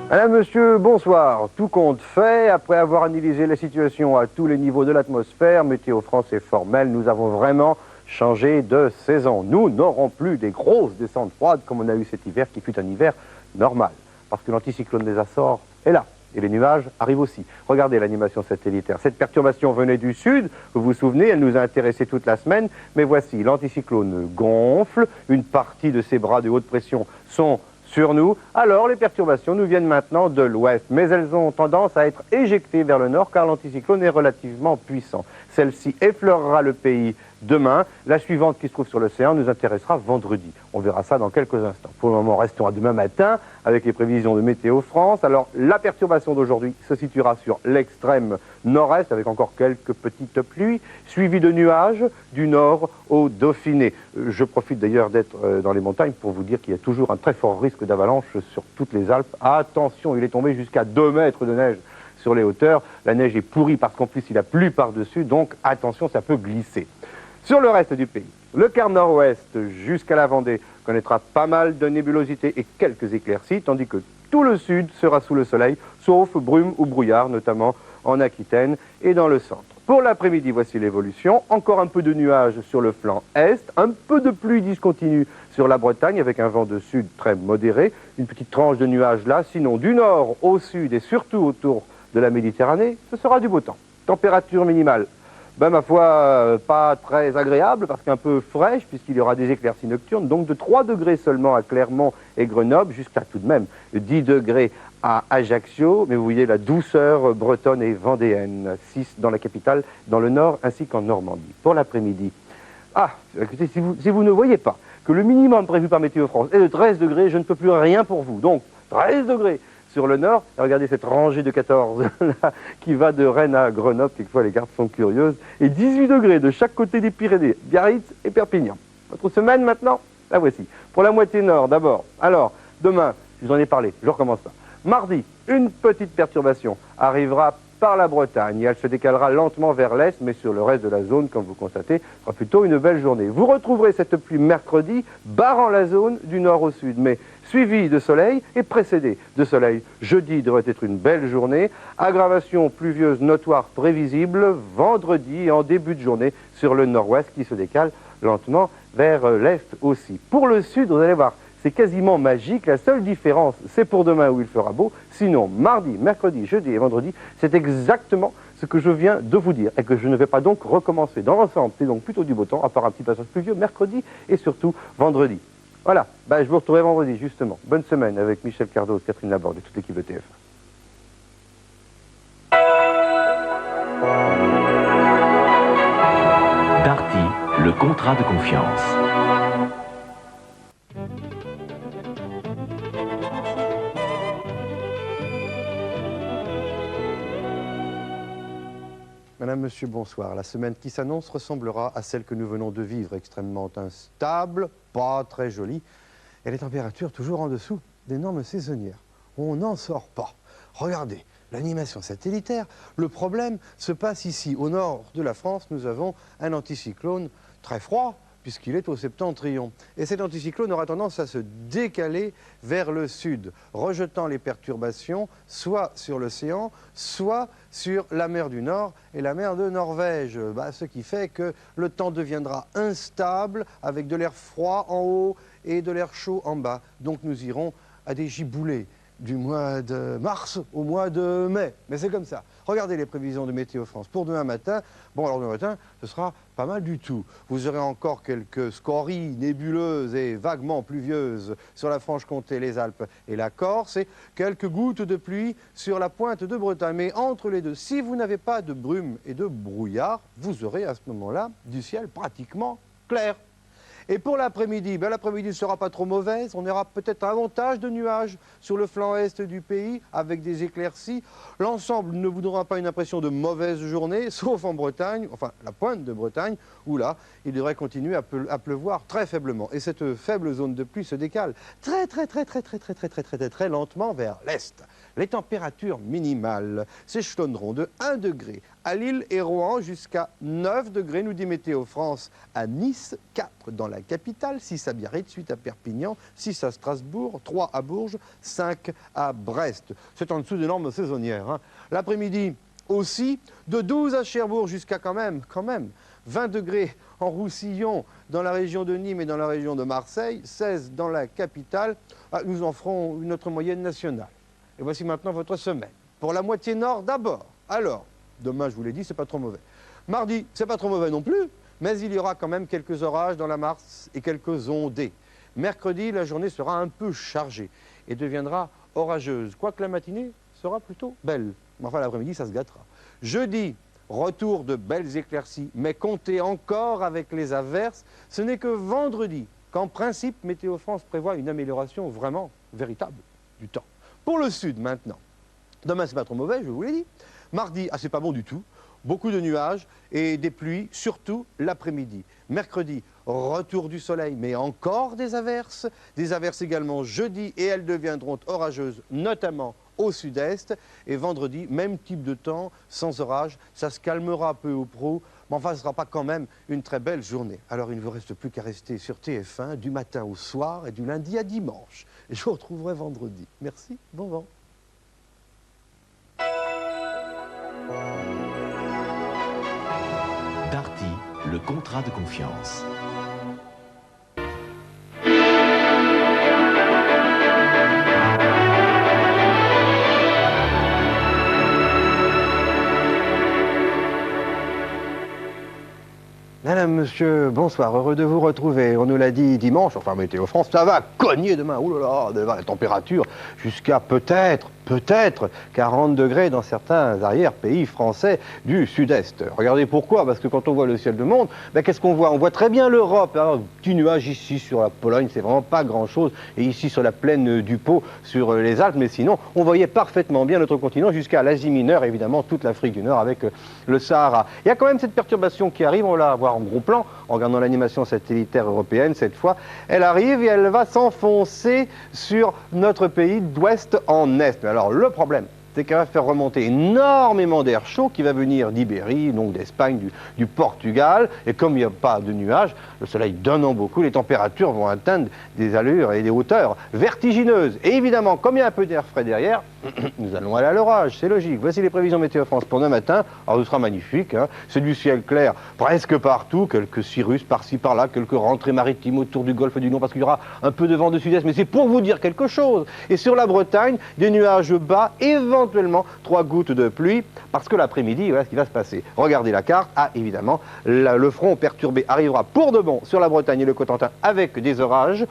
Madame, monsieur, bonsoir. Tout compte fait, après avoir analysé la situation à tous les niveaux de l'atmosphère, Météo France est formelle, nous avons vraiment changé de saison. Nous n'aurons plus des grosses descentes froides comme on a eu cet hiver qui fut un hiver normal. Parce que l'anticyclone des Açores est là. Et les nuages arrivent aussi. Regardez l'animation satellitaire. Cette perturbation venait du sud, vous vous souvenez, elle nous a intéressés toute la semaine. Mais voici, l'anticyclone gonfle, une partie de ses bras de haute pression sont sur nous. Alors les perturbations nous viennent maintenant de l'ouest. Mais elles ont tendance à être éjectées vers le nord car l'anticyclone est relativement puissant. Celle-ci effleurera le pays demain. La suivante qui se trouve sur l'océan nous intéressera vendredi. On verra ça dans quelques instants. Pour le moment, restons à demain matin avec les prévisions de Météo France. Alors, la perturbation d'aujourd'hui se situera sur l'extrême nord-est avec encore quelques petites pluies, suivies de nuages du nord au Dauphiné. Je profite d'ailleurs d'être dans les montagnes pour vous dire qu'il y a toujours un très fort risque d'avalanche sur toutes les Alpes. Attention, il est tombé jusqu'à 2 mètres de neige sur les hauteurs. La neige est pourrie parce qu'en plus il a plu par-dessus, donc attention, ça peut glisser. Sur le reste du pays, le quart nord-ouest jusqu'à la Vendée connaîtra pas mal de nébulosité et quelques éclaircies, tandis que tout le sud sera sous le soleil, sauf brume ou brouillard, notamment en Aquitaine et dans le centre. Pour l'après-midi, voici l'évolution. Encore un peu de nuages sur le flanc est, un peu de pluie discontinue sur la Bretagne avec un vent de sud très modéré, une petite tranche de nuages là, sinon du nord au sud et surtout autour de la Méditerranée, ce sera du beau temps. Température minimale, ma foi, pas très agréable parce qu'un peu fraîche puisqu'il y aura des éclaircies nocturnes, donc de 3 degrés seulement à Clermont et Grenoble, jusqu'à tout de même 10 degrés à Ajaccio, mais vous voyez la douceur bretonne et vendéenne, 6 dans la capitale, dans le nord ainsi qu'en Normandie. Pour l'après-midi, écoutez, si vous ne voyez pas que le minimum prévu par Météo France est de 13 degrés, je ne peux plus rien pour vous. Donc 13 degrés sur le nord, et regardez cette rangée de 14 là, qui va de Rennes à Grenoble, quelquefois les cartes sont curieuses, et 18 degrés de chaque côté des Pyrénées, Biarritz et Perpignan. Votre semaine maintenant, la voici. Pour la moitié nord d'abord. Alors, demain, je vous en ai parlé, je recommence pas. Mardi, une petite perturbation arrivera par la Bretagne. Elle se décalera lentement vers l'est, mais sur le reste de la zone, comme vous constatez, ce sera plutôt une belle journée. Vous retrouverez cette pluie mercredi, barrant la zone du nord au sud, mais suivi de soleil et précédé de soleil. Jeudi devrait être une belle journée. Aggravation pluvieuse notoire prévisible vendredi et en début de journée sur le nord-ouest qui se décale lentement vers l'est aussi. Pour le sud, vous allez voir, c'est quasiment magique. La seule différence, c'est pour demain où il fera beau. Sinon, mardi, mercredi, jeudi et vendredi, c'est exactement ce que je viens de vous dire et que je ne vais pas donc recommencer. Dans l'ensemble, c'est donc plutôt du beau temps, à part un petit passage pluvieux mercredi et surtout vendredi. Voilà, je vous retrouverai vendredi, justement. Bonne semaine avec Michel Cardoz, Catherine Laborde et toute l'équipe de TF1. Darty, le contrat de confiance. Madame, Monsieur, bonsoir. La semaine qui s'annonce ressemblera à celle que nous venons de vivre, extrêmement instable, pas très jolie, et les températures toujours en dessous des normes saisonnières. On n'en sort pas. Regardez, l'animation satellitaire, le problème se passe ici. Au nord de la France, nous avons un anticyclone très froid, puisqu'il est au septentrion. Et cet anticyclone aura tendance à se décaler vers le sud, rejetant les perturbations soit sur l'océan, soit sur la mer du Nord et la mer de Norvège. Ce qui fait que le temps deviendra instable, avec de l'air froid en haut et de l'air chaud en bas. Donc nous irons à des giboulées du mois de mars au mois de mai. Mais c'est comme ça. Regardez les prévisions de Météo France pour demain matin. Bon, alors demain matin, ce sera pas mal du tout. Vous aurez encore quelques scories nébuleuses et vaguement pluvieuses sur la Franche-Comté, les Alpes et la Corse, et quelques gouttes de pluie sur la pointe de Bretagne. Mais entre les deux, si vous n'avez pas de brume et de brouillard, vous aurez à ce moment-là du ciel pratiquement clair. Et pour l'après-midi, l'après-midi ne sera pas trop mauvaise. On aura peut-être davantage de nuages sur le flanc est du pays avec des éclaircies. L'ensemble ne vous donnera pas une impression de mauvaise journée, sauf en Bretagne, enfin la pointe de Bretagne, où là, il devrait continuer à pleuvoir très faiblement. Et cette faible zone de pluie se décale très lentement vers l'est. Les températures minimales s'échelonneront de 1 degré à Lille et Rouen jusqu'à 9 degrés, nous dit Météo France, à Nice, 4 dans la capitale, 6 à Biarritz, 8 à Perpignan, 6 à Strasbourg, 3 à Bourges, 5 à Brest. C'est en dessous des normes saisonnières, hein. L'après-midi aussi, de 12 à Cherbourg jusqu'à quand même 20 degrés en Roussillon, dans la région de Nîmes et dans la région de Marseille, 16 dans la capitale. Nous en ferons notre moyenne nationale. Et voici maintenant votre semaine. Pour la moitié nord d'abord. Alors, demain, je vous l'ai dit, c'est pas trop mauvais. Mardi, c'est pas trop mauvais non plus, mais il y aura quand même quelques orages dans la Marse et quelques ondées. Mercredi, la journée sera un peu chargée et deviendra orageuse, quoique la matinée sera plutôt belle. Mais enfin, l'après-midi, ça se gâtera. Jeudi, retour de belles éclaircies, mais comptez encore avec les averses. Ce n'est que vendredi qu'en principe, Météo France prévoit une amélioration vraiment véritable du temps. Pour le sud, maintenant. Demain, c'est pas trop mauvais, je vous l'ai dit. Mardi, c'est pas bon du tout. Beaucoup de nuages et des pluies, surtout l'après-midi. Mercredi, retour du soleil, mais encore des averses. Des averses également jeudi, et elles deviendront orageuses, notamment au sud-est. Et vendredi, même type de temps, sans orage. Ça se calmera peu ou prou, mais enfin, ce ne sera pas quand même une très belle journée. Alors, il ne vous reste plus qu'à rester sur TF1 du matin au soir et du lundi à dimanche. Et je vous retrouverai vendredi. Merci, bon vent. Darty, le contrat de confiance. Madame, monsieur, bonsoir, heureux de vous retrouver. On nous l'a dit dimanche, enfin Météo France, ça va cogner demain. Ouh là là, la température jusqu'à peut-être 40 degrés dans certains arrière-pays français du sud-est. Regardez pourquoi, parce que quand on voit le ciel de monde, qu'est-ce qu'on voit? On voit très bien l'Europe. Un petit nuage ici sur la Pologne, c'est vraiment pas grand-chose. Et ici sur la plaine du Pô, sur les Alpes, mais sinon, on voyait parfaitement bien notre continent jusqu'à l'Asie mineure, évidemment toute l'Afrique du Nord avec le Sahara. Il y a quand même cette perturbation qui arrive, on va la voir en gros plan, en regardant l'animation satellitaire européenne cette fois. Elle arrive et elle va s'enfoncer sur notre pays d'ouest en est. Mais alors le problème, c'est qu'elle va faire remonter énormément d'air chaud qui va venir d'Ibérie, donc d'Espagne, du Portugal. Et comme il n'y a pas de nuages, le soleil donnant beaucoup, les températures vont atteindre des allures et des hauteurs vertigineuses. Et évidemment, comme il y a un peu d'air frais derrière, nous allons aller à l'orage, c'est logique. Voici les prévisions Météo France pour demain matin. Alors, ce sera magnifique, hein. C'est du ciel clair presque partout, quelques cirrus par-ci par-là, quelques rentrées maritimes autour du golfe du Lion, parce qu'il y aura un peu de vent de sud-est, mais c'est pour vous dire quelque chose. Et sur la Bretagne, des nuages bas, éventuellement 3 gouttes de pluie, parce que l'après-midi, voilà ce qui va se passer. Regardez la carte. Évidemment, le front perturbé arrivera pour de bon sur la Bretagne et le Cotentin avec des orages.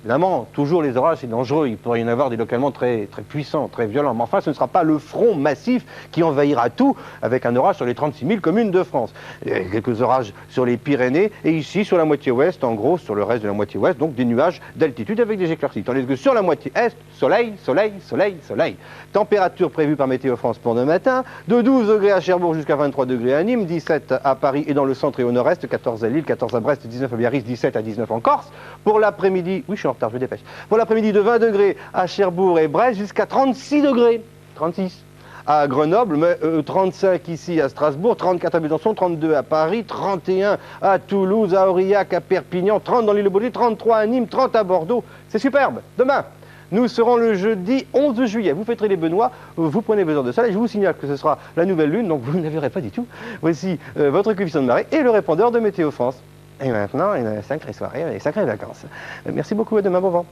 Évidemment, toujours les orages, c'est dangereux. Il pourrait y en avoir des localement très puissants, très violents. Mais enfin, ce ne sera pas le front massif qui envahira tout avec un orage sur les 36 000 communes de France. Il y a quelques orages sur les Pyrénées et ici, sur la moitié ouest, en gros, sur le reste de la moitié ouest, donc des nuages d'altitude avec des éclaircies. Tandis que sur la moitié est, soleil, soleil, soleil, soleil. Température prévue par Météo France pour demain matin, de 12 degrés à Cherbourg jusqu'à 23 degrés à Nîmes, 17 à Paris et dans le centre et au nord-est, 14 à Lille, 14 à Brest, 19 à Biarritz, 17 à 19 en Corse. Pour l'après-midi, oui je suis en retard, je me dépêche. Pour l'après-midi de 20 degrés à Cherbourg et Brest jusqu'à 36 degrés, 36 à Grenoble, mais 35 ici à Strasbourg, 34 à Besançon, 32 à Paris, 31 à Toulouse, à Aurillac, à Perpignan, 30 dans l'île de Beauté, 33 à Nîmes, 30 à Bordeaux. C'est superbe. Demain, nous serons le jeudi 11 juillet. Vous fêterez les Benoît, vous prenez vos heures de soleil. Je vous signale que ce sera la nouvelle lune, donc vous ne la verrez pas du tout. Voici votre coefficient de marée et le répondeur de Météo France. Et maintenant, une sacrée soirée, des sacrées vacances. Merci beaucoup, à demain, bon vent.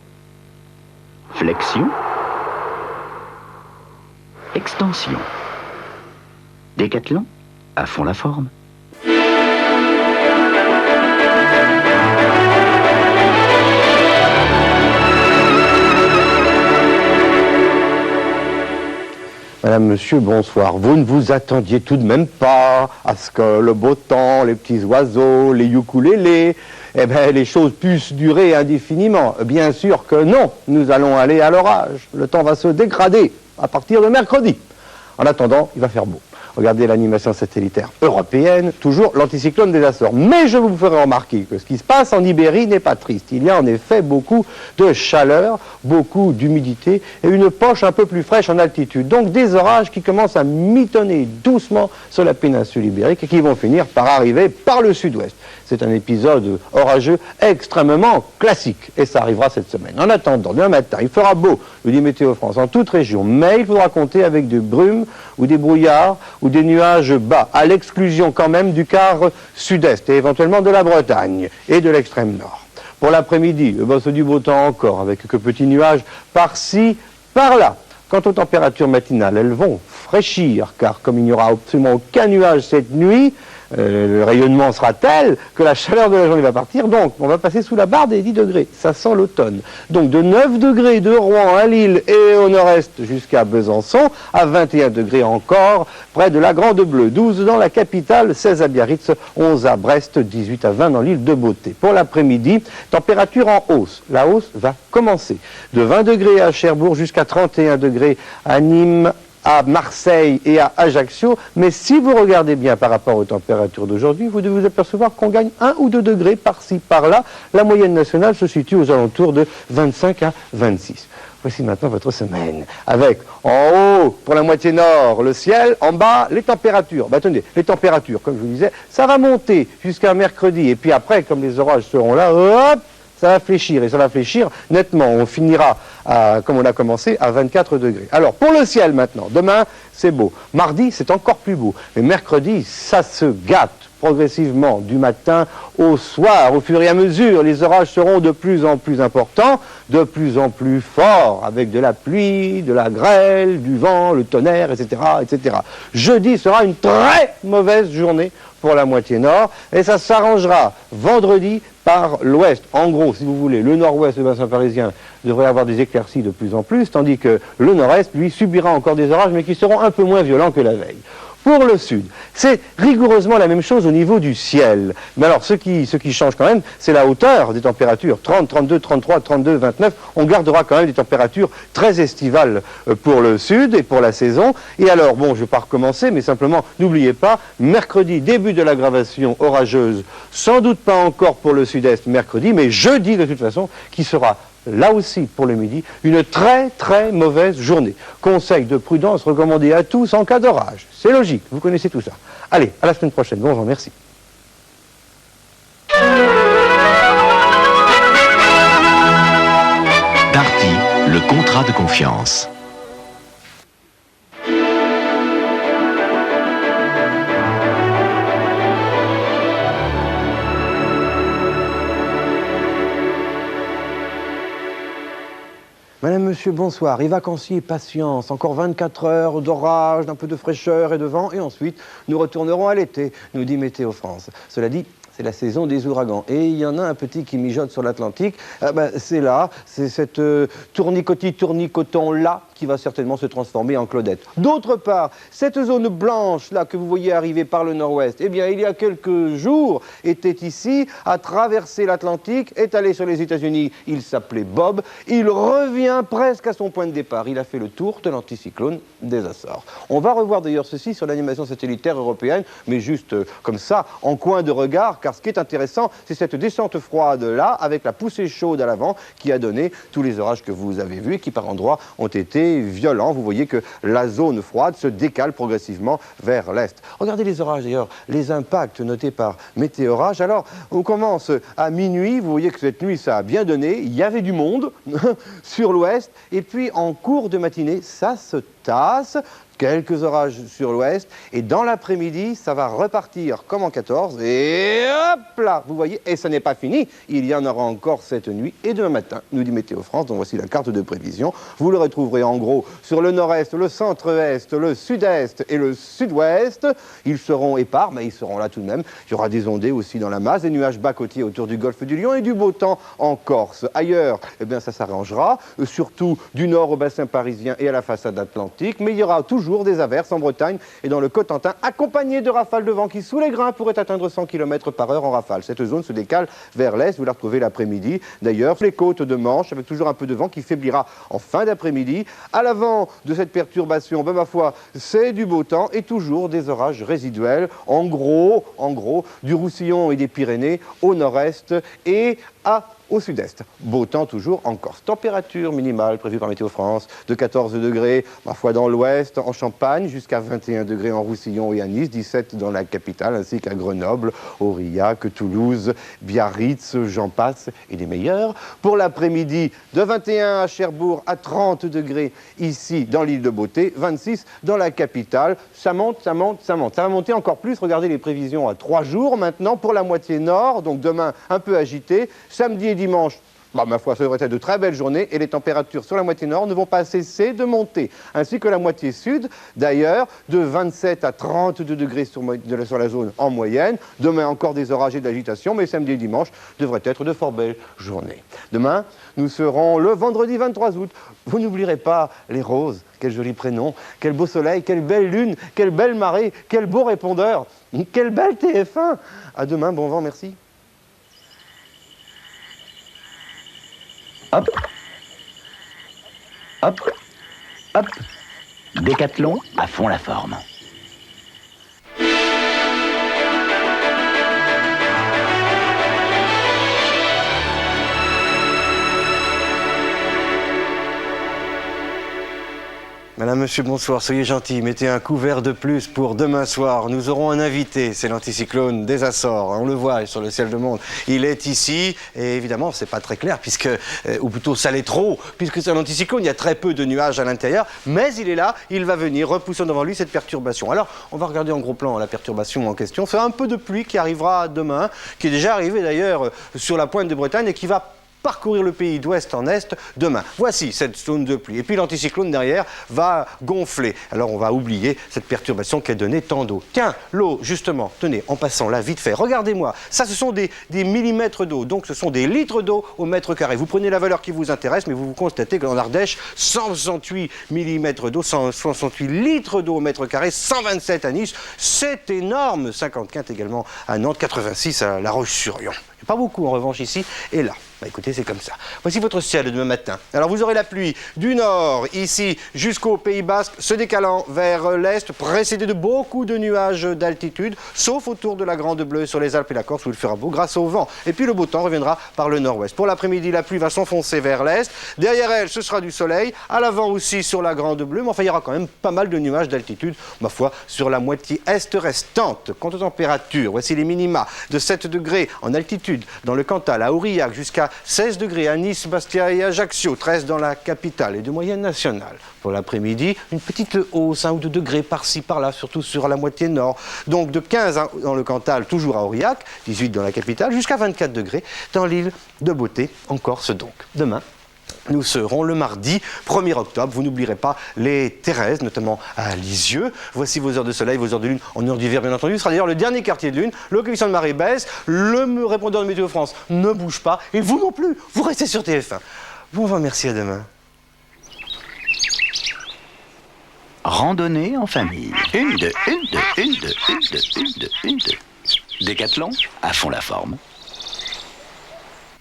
Flexion. Extension. Décathlon, à fond la forme. Madame, monsieur, bonsoir. Vous ne vous attendiez tout de même pas à ce que le beau temps, les petits oiseaux, les ukulélés, eh bien, les choses puissent durer indéfiniment. Bien sûr que non, nous allons aller à l'orage. Le temps va se dégrader à partir de mercredi. En attendant, il va faire beau. Regardez l'animation satellitaire européenne, toujours l'anticyclone des Açores. Mais je vous ferai remarquer que ce qui se passe en Ibérie n'est pas triste. Il y a en effet beaucoup de chaleur, beaucoup d'humidité et une poche un peu plus fraîche en altitude. Donc des orages qui commencent à mitonner doucement sur la péninsule ibérique et qui vont finir par arriver par le sud-ouest. C'est un épisode orageux extrêmement classique et ça arrivera cette semaine. En attendant, demain matin, il fera beau, nous dit Météo France, en toute région, mais il faudra compter avec des brumes ou des brouillards ou des nuages bas, à l'exclusion quand même du quart sud-est et éventuellement de la Bretagne et de l'extrême nord. Pour l'après-midi, c'est du beau temps encore, avec quelques petits nuages par-ci, par-là. Quant aux températures matinales, elles vont fraîchir, car comme il n'y aura absolument aucun nuage cette nuit, le rayonnement sera tel que la chaleur de la journée va partir, donc on va passer sous la barre des 10 degrés, ça sent l'automne. Donc de 9 degrés de Rouen à Lille et au nord-est jusqu'à Besançon, à 21 degrés encore, près de la Grande Bleue, 12 dans la capitale, 16 à Biarritz, 11 à Brest, 18 à 20 dans l'île de Beauté. Pour l'après-midi, température en hausse, la hausse va commencer. De 20 degrés à Cherbourg jusqu'à 31 degrés à Nîmes, à Marseille et à Ajaccio, mais si vous regardez bien par rapport aux températures d'aujourd'hui, vous devez vous apercevoir qu'on gagne 1 ou 2 degrés par-ci, par-là. La moyenne nationale se situe aux alentours de 25 à 26. Voici maintenant votre semaine, avec en haut, pour la moitié nord, le ciel, en bas, les températures. Attendez, les températures, comme je vous disais, ça va monter jusqu'à mercredi, et puis après, comme les orages seront là, hop, ça va fléchir, et ça va fléchir nettement. On finira, comme on a commencé, à 24 degrés. Alors, pour le ciel maintenant, demain, c'est beau. Mardi, c'est encore plus beau. Mais mercredi, ça se gâte progressivement du matin au soir. Au fur et à mesure, les orages seront de plus en plus importants, de plus en plus forts, avec de la pluie, de la grêle, du vent, le tonnerre, etc., etc. Jeudi sera une très mauvaise journée pour la moitié nord, et ça s'arrangera vendredi par l'ouest. En gros, si vous voulez, le nord-ouest du bassin parisien devrait avoir des éclaircies de plus en plus, tandis que le nord-est, lui, subira encore des orages, mais qui seront un peu moins violents que la veille. Pour le sud, c'est rigoureusement la même chose au niveau du ciel. Mais alors, ce qui change quand même, c'est la hauteur des températures. 30, 32, 33, 32, 29. On gardera quand même des températures très estivales pour le sud et pour la saison. Et alors, bon, je ne vais pas recommencer, mais simplement, n'oubliez pas, mercredi, début de l'aggravation orageuse. Sans doute pas encore pour le sud-est mercredi, mais jeudi de toute façon, qui sera là aussi pour le midi, une très très mauvaise journée. Conseil de prudence recommandé à tous en cas d'orage. C'est logique, vous connaissez tout ça. Allez, à la semaine prochaine. Bon vent, merci. Darty, le contrat de confiance. Madame, monsieur, bonsoir. Et vacanciers, patience. Encore 24 heures d'orage, d'un peu de fraîcheur et de vent. Et ensuite, nous retournerons à l'été, nous dit Météo France. Cela dit, c'est la saison des ouragans. Et il y en a un petit qui mijote sur l'Atlantique. C'est là, c'est cette tournicoton-là qui va certainement se transformer en Claudette. D'autre part, cette zone blanche-là que vous voyez arriver par le nord-ouest, eh bien, il y a quelques jours, était ici, a traversé l'Atlantique, est allé sur les États-Unis. Il s'appelait Bob. Il revient presque à son point de départ. Il a fait le tour de l'anticyclone des Açores. On va revoir d'ailleurs ceci sur l'animation satellitaire européenne, mais juste comme ça, en coin de regard, car ce qui est intéressant, c'est cette descente froide-là, avec la poussée chaude à l'avant, qui a donné tous les orages que vous avez vus et qui, par endroits, ont été violents. Vous voyez que la zone froide se décale progressivement vers l'est. Regardez les orages, d'ailleurs, les impacts notés par Météorage. Alors, on commence à minuit. Vous voyez que cette nuit, ça a bien donné. Il y avait du monde sur l'ouest. Et puis, en cours de matinée, ça se tasse. Quelques orages sur l'ouest, et dans l'après-midi, ça va repartir comme en 14, et hop là, vous voyez, et ça n'est pas fini, il y en aura encore cette nuit, et demain matin, nous dit Météo France, donc voici la carte de prévision, vous le retrouverez en gros sur le nord-est, le centre-est, le sud-est et le sud-ouest, ils seront épars, mais ils seront là tout de même, il y aura des ondées aussi dans la masse, des nuages bas-côtiers autour du golfe du Lion, et du beau temps en Corse. Ailleurs, eh bien ça s'arrangera, surtout du nord au bassin parisien et à la façade atlantique, mais il y aura toujours des averses en Bretagne et dans le Cotentin, accompagnées de rafales de vent qui, sous les grains, pourraient atteindre 100 km/h en rafale. Cette zone se décale vers l'est, vous la retrouvez l'après-midi. D'ailleurs, les côtes de Manche, avec toujours un peu de vent qui faiblira en fin d'après-midi. À l'avant de cette perturbation, ma foi, c'est du beau temps et toujours des orages résiduels. En gros, du Roussillon et des Pyrénées au nord-est et au sud-est. Beau temps toujours en Corse. Température minimale prévue par Météo France de 14 degrés, parfois dans l'ouest, en Champagne, jusqu'à 21 degrés en Roussillon et à Nice, 17 dans la capitale, ainsi qu'à Grenoble, Aurillac, Toulouse, Biarritz, j'en passe, et des meilleurs. Pour l'après-midi, de 21 à Cherbourg, à 30 degrés ici dans l'île de Beauté, 26 dans la capitale. Ça monte, ça monte, ça monte. Ça va monter encore plus. Regardez les prévisions à 3 jours maintenant pour la moitié nord, donc demain un peu agité. Samedi et dimanche, ma foi, ça devrait être de très belles journées et les températures sur la moitié nord ne vont pas cesser de monter, ainsi que la moitié sud, d'ailleurs, de 27 à 32 degrés sur la zone en moyenne. Demain, encore des orages et de l'agitation, mais samedi et dimanche devraient être de fort belles journées. Demain, nous serons le vendredi 23 août. Vous n'oublierez pas les roses, quel joli prénom, quel beau soleil, quelle belle lune, quelle belle marée, quel beau répondeur, quelle belle TF1. À demain, bon vent, merci. Hop, hop, hop. Décathlon à fond la forme. Madame, monsieur, bonsoir, soyez gentils, mettez un couvert de plus pour demain soir. Nous aurons un invité, c'est l'anticyclone des Açores. On le voit sur le ciel de monde. Il est ici, et évidemment, c'est pas très clair, ou plutôt ça l'est trop, puisque c'est un anticyclone, il y a très peu de nuages à l'intérieur, mais il est là, il va venir, repoussant devant lui cette perturbation. Alors, on va regarder en gros plan la perturbation en question. C'est un peu de pluie qui arrivera demain, qui est déjà arrivé d'ailleurs sur la pointe de Bretagne et qui va parcourir le pays d'ouest en est demain. Voici cette zone de pluie. Et puis l'anticyclone derrière va gonfler. Alors on va oublier cette perturbation qui a donné tant d'eau. Tiens, l'eau, justement, tenez, en passant là, vite fait, regardez-moi. Ça, ce sont des millimètres d'eau. Donc ce sont des litres d'eau au mètre carré. Vous prenez la valeur qui vous intéresse, mais vous constatez qu'en Ardèche, 168 millimètres d'eau, 168 litres d'eau au mètre carré, 127 à Nice. C'est énorme. 55 également à Nantes, 86 à La Roche-sur-Yon. Pas beaucoup en revanche ici et là. Écoutez, c'est comme ça. Voici votre ciel demain matin. Alors vous aurez la pluie du nord, ici, jusqu'au Pays Basque, se décalant vers l'est, précédé de beaucoup de nuages d'altitude, sauf autour de la Grande Bleue sur les Alpes et la Corse où il fera beau grâce au vent. Et puis le beau temps reviendra par le nord-ouest. Pour l'après-midi, la pluie va s'enfoncer vers l'est. Derrière elle, ce sera du soleil. À l'avant aussi sur la Grande Bleue. Mais enfin, il y aura quand même pas mal de nuages d'altitude, ma foi, sur la moitié est restante. Quant aux températures, voici les minima de 7 degrés en altitude dans le Cantal, à Aurillac, jusqu'à 16 degrés à Nice, Bastia et Ajaccio, 13 dans la capitale et de moyenne nationale. Pour l'après-midi, une petite hausse, 1 ou 2 degrés par-ci, par-là, surtout sur la moitié nord. Donc de 15 dans le Cantal, toujours à Aurillac, 18 dans la capitale, jusqu'à 24 degrés dans l'île de Beauté, en Corse donc. Demain, Nous serons le mardi 1er octobre. Vous n'oublierez pas les Thérèses, notamment à Lisieux. Voici vos heures de soleil, vos heures de lune. En heure d'hiver, bien entendu. Ce sera d'ailleurs le dernier quartier de lune. Le coefficient de marée baisse. Le répondeur de Météo France ne bouge pas. Et vous non plus. Vous restez sur TF1. Bon vent, merci, à demain. Randonnée en famille. Une, deux, une, deux, une, deux, une, deux, une, deux, une, deux. Décathlon, à fond la forme.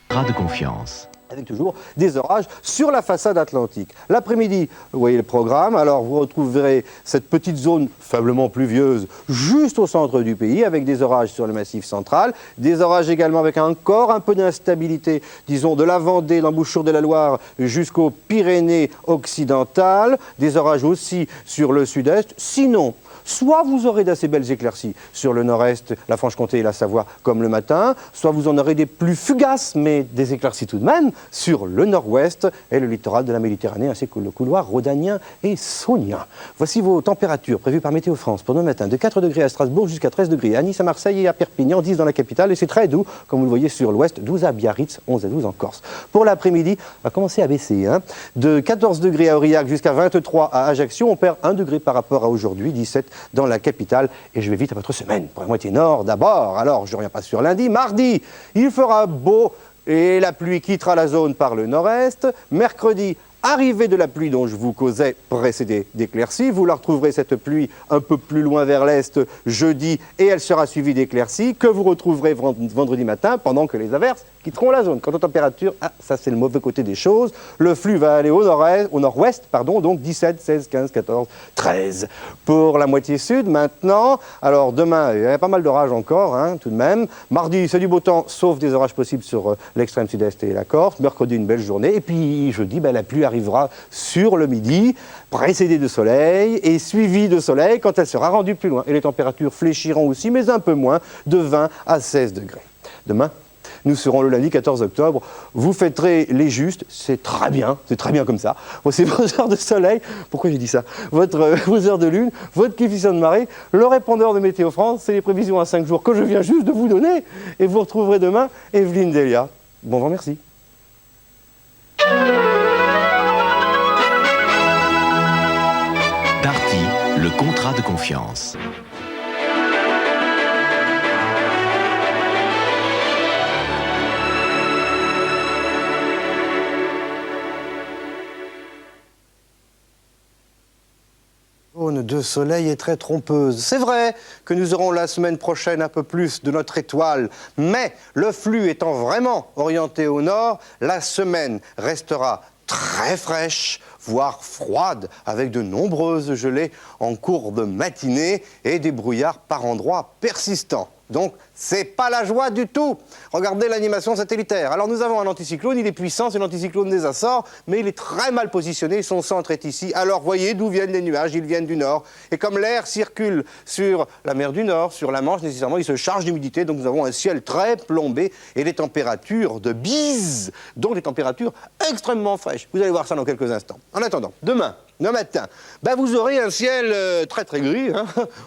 Contrat de confiance. Avec toujours des orages sur la façade atlantique. L'après-midi, vous voyez le programme, alors vous retrouverez cette petite zone faiblement pluvieuse juste au centre du pays, avec des orages sur le massif central, des orages également avec encore un peu d'instabilité, disons de la Vendée, l'embouchure de la Loire jusqu'aux Pyrénées occidentales, des orages aussi sur le sud-est, sinon... Soit vous aurez d'assez belles éclaircies sur le nord-est, la Franche-Comté et la Savoie comme le matin, soit vous en aurez des plus fugaces, mais des éclaircies tout de même, sur le nord-ouest et le littoral de la Méditerranée, ainsi que le couloir rhodanien et saunien. Voici vos températures prévues par Météo France pour demain matin, de 4 degrés à Strasbourg jusqu'à 13 degrés à Nice, à Marseille et à Perpignan, 10 dans la capitale, et c'est très doux, comme vous le voyez sur l'ouest, 12 à Biarritz, 11 à 12 en Corse. Pour l'après-midi, on va commencer à baisser, de 14 degrés à Aurillac jusqu'à 23 à Ajaccio, on perd 1 degré par rapport à aujourd'hui, 17 dans la capitale, et je vais vite à votre semaine, pour la moitié nord d'abord. Alors, je ne reviens pas sur lundi, mardi, il fera beau et la pluie quittera la zone par le nord-est. Mercredi, arrivée de la pluie dont je vous causais précédée d'éclaircies. Vous la retrouverez, cette pluie, un peu plus loin vers l'est jeudi, et elle sera suivie d'éclaircies que vous retrouverez vendredi matin, pendant que les averses quitteront la zone. Quant aux températures, ça c'est le mauvais côté des choses. Le flux va aller au nord-ouest, donc 17, 16, 15, 14, 13. Pour la moitié sud, maintenant, alors demain, il y a pas mal d'orages encore, tout de même. Mardi, c'est du beau temps, sauf des orages possibles sur l'extrême sud-est et la Corse. Mercredi, une belle journée. Et puis jeudi, la pluie arrivera sur le midi, précédée de soleil et suivie de soleil quand elle sera rendue plus loin. Et les températures fléchiront aussi, mais un peu moins, de 20 à 16 degrés. Demain, nous serons le lundi 14 octobre. Vous fêterez les justes, c'est très bien comme ça. Voici vos heures de soleil, pourquoi j'ai dit ça, vos heures de lune, votre coefficient de marée, le répondeur de Météo France, c'est les prévisions à 5 jours que je viens juste de vous donner. Et vous retrouverez demain Evelyne Delia. Bon vent, merci. Darty, le contrat de confiance. De soleil est très trompeuse. C'est vrai que nous aurons la semaine prochaine un peu plus de notre étoile, mais le flux étant vraiment orienté au nord, la semaine restera très fraîche, voire froide, avec de nombreuses gelées en cours de matinée et des brouillards par endroits persistants. Donc, c'est pas la joie du tout. Regardez l'animation satellitaire. Alors, nous avons un anticyclone, il est puissant, c'est l'anticyclone des Açores, mais il est très mal positionné, son centre est ici. Alors, voyez d'où viennent les nuages, ils viennent du nord. Et comme l'air circule sur la mer du Nord, sur la Manche, nécessairement, il se charge d'humidité, donc nous avons un ciel très plombé et des températures de bise, donc des températures extrêmement fraîches. Vous allez voir ça dans quelques instants. En attendant, demain, le matin, vous aurez un ciel très très gris,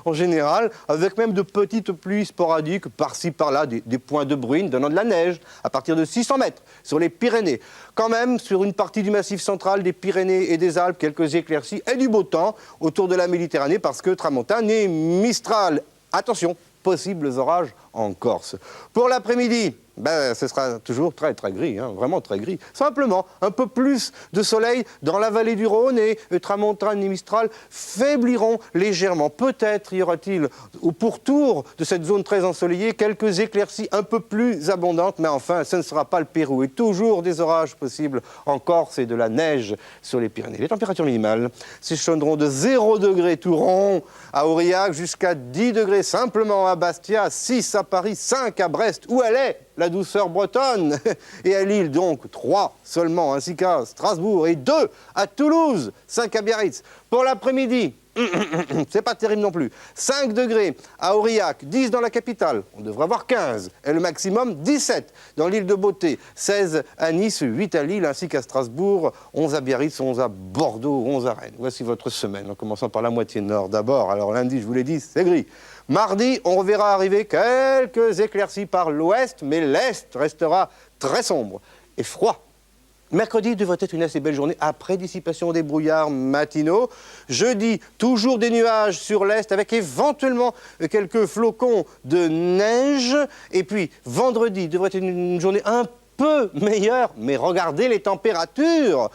en général, avec même de petites pluies sporadiques, par-ci par-là, des points de bruine donnant de la neige, à partir de 600 mètres, sur les Pyrénées. Quand même, sur une partie du massif central des Pyrénées et des Alpes, quelques éclaircies et du beau temps autour de la Méditerranée, parce que tramontane et Mistral. Attention, possibles orages en Corse. Pour l'après-midi, ce sera toujours très très gris, vraiment très gris. Simplement, un peu plus de soleil dans la vallée du Rhône et tramontane et Mistral faibliront légèrement. Peut-être y aura-t-il au pourtour de cette zone très ensoleillée quelques éclaircies un peu plus abondantes, mais enfin, ce ne sera pas le Pérou. Et toujours des orages possibles en Corse et de la neige sur les Pyrénées. Les températures minimales s'échelonneront de 0 degré tout rond à Aurillac jusqu'à 10 degrés simplement à Bastia, 6 à Paris, 5 à Brest, où elle est la douceur bretonne, et à Lille donc 3 seulement, ainsi qu'à Strasbourg, et 2 à Toulouse, 5 à Biarritz. Pour l'après-midi, c'est pas terrible non plus, 5 degrés à Aurillac, 10 dans la capitale, on devrait avoir 15, et le maximum 17 dans l'île de Beauté, 16 à Nice, 8 à Lille, ainsi qu'à Strasbourg, 11 à Biarritz, 11 à Bordeaux, 11 à Rennes. Voici votre semaine, en commençant par la moitié nord d'abord. Alors lundi, je vous l'ai dit, c'est gris. Mardi, on reverra arriver quelques éclaircies par l'ouest, mais l'est restera très sombre et froid. Mercredi devrait être une assez belle journée après dissipation des brouillards matinaux. Jeudi, toujours des nuages sur l'est avec éventuellement quelques flocons de neige. Et puis vendredi devrait être une journée un peu meilleure, mais regardez les températures.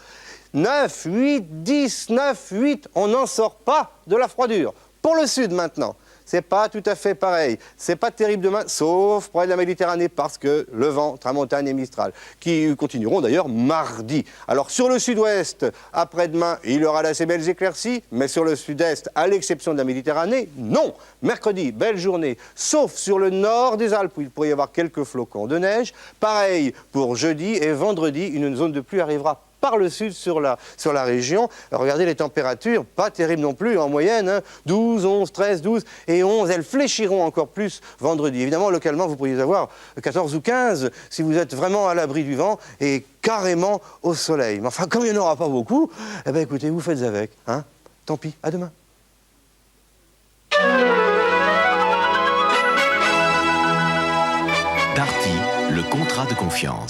9, 8, 10, 9, 8, on n'en sort pas de la froidure. Pour le sud maintenant, c'est pas tout à fait pareil. C'est pas terrible demain, sauf près de la Méditerranée, parce que le vent, tramontane et mistral, qui continueront d'ailleurs mardi. Alors sur le sud-ouest, après-demain, il y aura d'assez belles éclaircies, mais sur le sud-est, à l'exception de la Méditerranée, non. Mercredi, belle journée, sauf sur le nord des Alpes, où il pourrait y avoir quelques flocons de neige. Pareil pour jeudi et vendredi, une zone de pluie arrivera par le sud sur la région. Regardez les températures, pas terribles non plus en moyenne, hein. 12, 11, 13, 12 et 11. Elles fléchiront encore plus vendredi. Évidemment, localement, vous pourriez avoir 14 ou 15 si vous êtes vraiment à l'abri du vent et carrément au soleil. Mais enfin, comme il n'y en aura pas beaucoup, eh bien écoutez, vous faites avec. Hein. Tant pis, à demain. Darty, le contrat de confiance.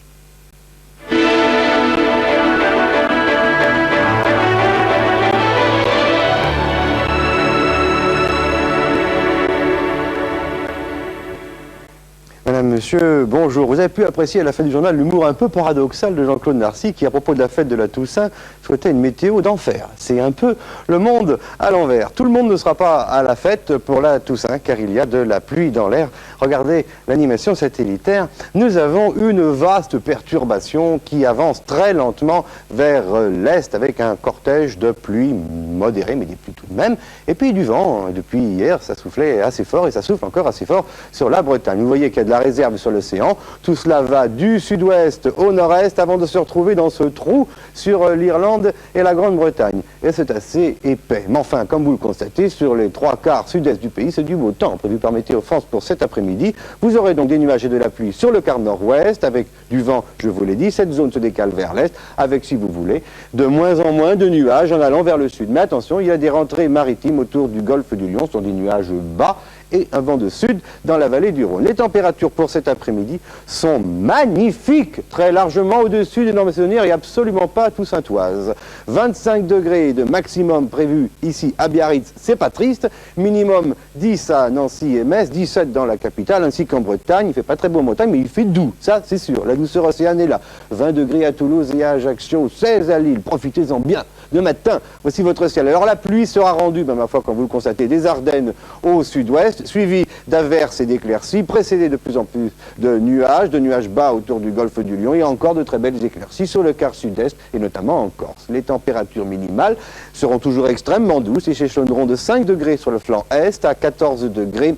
Madame, monsieur, bonjour. Vous avez pu apprécier à la fin du journal l'humour un peu paradoxal de Jean-Claude Narcy qui, à propos de la fête de la Toussaint, souhaitait une météo d'enfer. C'est un peu le monde à l'envers. Tout le monde ne sera pas à la fête pour la Toussaint car il y a de la pluie dans l'air. Regardez l'animation satellitaire. Nous avons une vaste perturbation qui avance très lentement vers l'est avec un cortège de pluie modérée, mais des pluies tout de même. Et puis du vent. Depuis hier, ça soufflait assez fort et ça souffle encore assez fort sur la Bretagne. Vous voyez qu'il y a de la réserve sur l'océan. Tout cela va du sud-ouest au nord-est avant de se retrouver dans ce trou sur l'Irlande et la Grande-Bretagne. Et c'est assez épais. Mais enfin, comme vous le constatez, sur les 3/4 sud-est du pays, c'est du beau temps prévu par Météo France pour cet après-midi. Vous aurez donc des nuages et de la pluie sur le quart nord-ouest avec du vent, je vous l'ai dit. Cette zone se décale vers l'est avec, si vous voulez, de moins en moins de nuages en allant vers le sud. Mais attention, il y a des rentrées maritimes autour du golfe du Lion, ce sont des nuages bas et un vent de sud dans la vallée du Rhône. Les températures pour cet après-midi sont magnifiques, très largement au-dessus des normes saisonnières et absolument pas à Toussaintoise. 25 degrés de maximum prévu ici à Biarritz, c'est pas triste. Minimum 10 à Nancy et Metz, 17 dans la capitale ainsi qu'en Bretagne. Il fait pas très beau en Bretagne, mais il fait doux, ça c'est sûr. La douceur océane est là. 20 degrés à Toulouse et à Ajaccio, 16 à Lille. Profitez-en bien. De matin, voici votre ciel. Alors la pluie sera rendue, ma foi, comme vous le constatez, des Ardennes au sud-ouest, suivi d'averses et d'éclaircies, précédé de plus en plus de nuages bas autour du golfe du Lion et encore de très belles éclaircies sur le quart sud-est et notamment en Corse. Les températures minimales seront toujours extrêmement douces et s'échelonneront de 5 degrés sur le flanc est à 14 degrés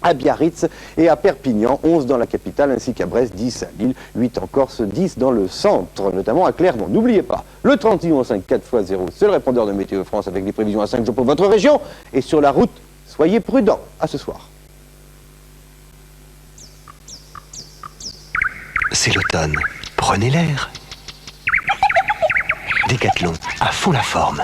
à Biarritz et à Perpignan, 11 dans la capitale, ainsi qu'à Brest, 10 à Lille, 8 en Corse, 10 dans le centre, notamment à Clermont. N'oubliez pas, le 31 5 4x0, c'est le répondeur de Météo France avec des prévisions à 5 jours pour votre région. Et sur la route, soyez prudents. À ce soir. C'est l'automne. Prenez l'air. Décathlon, à fond la forme.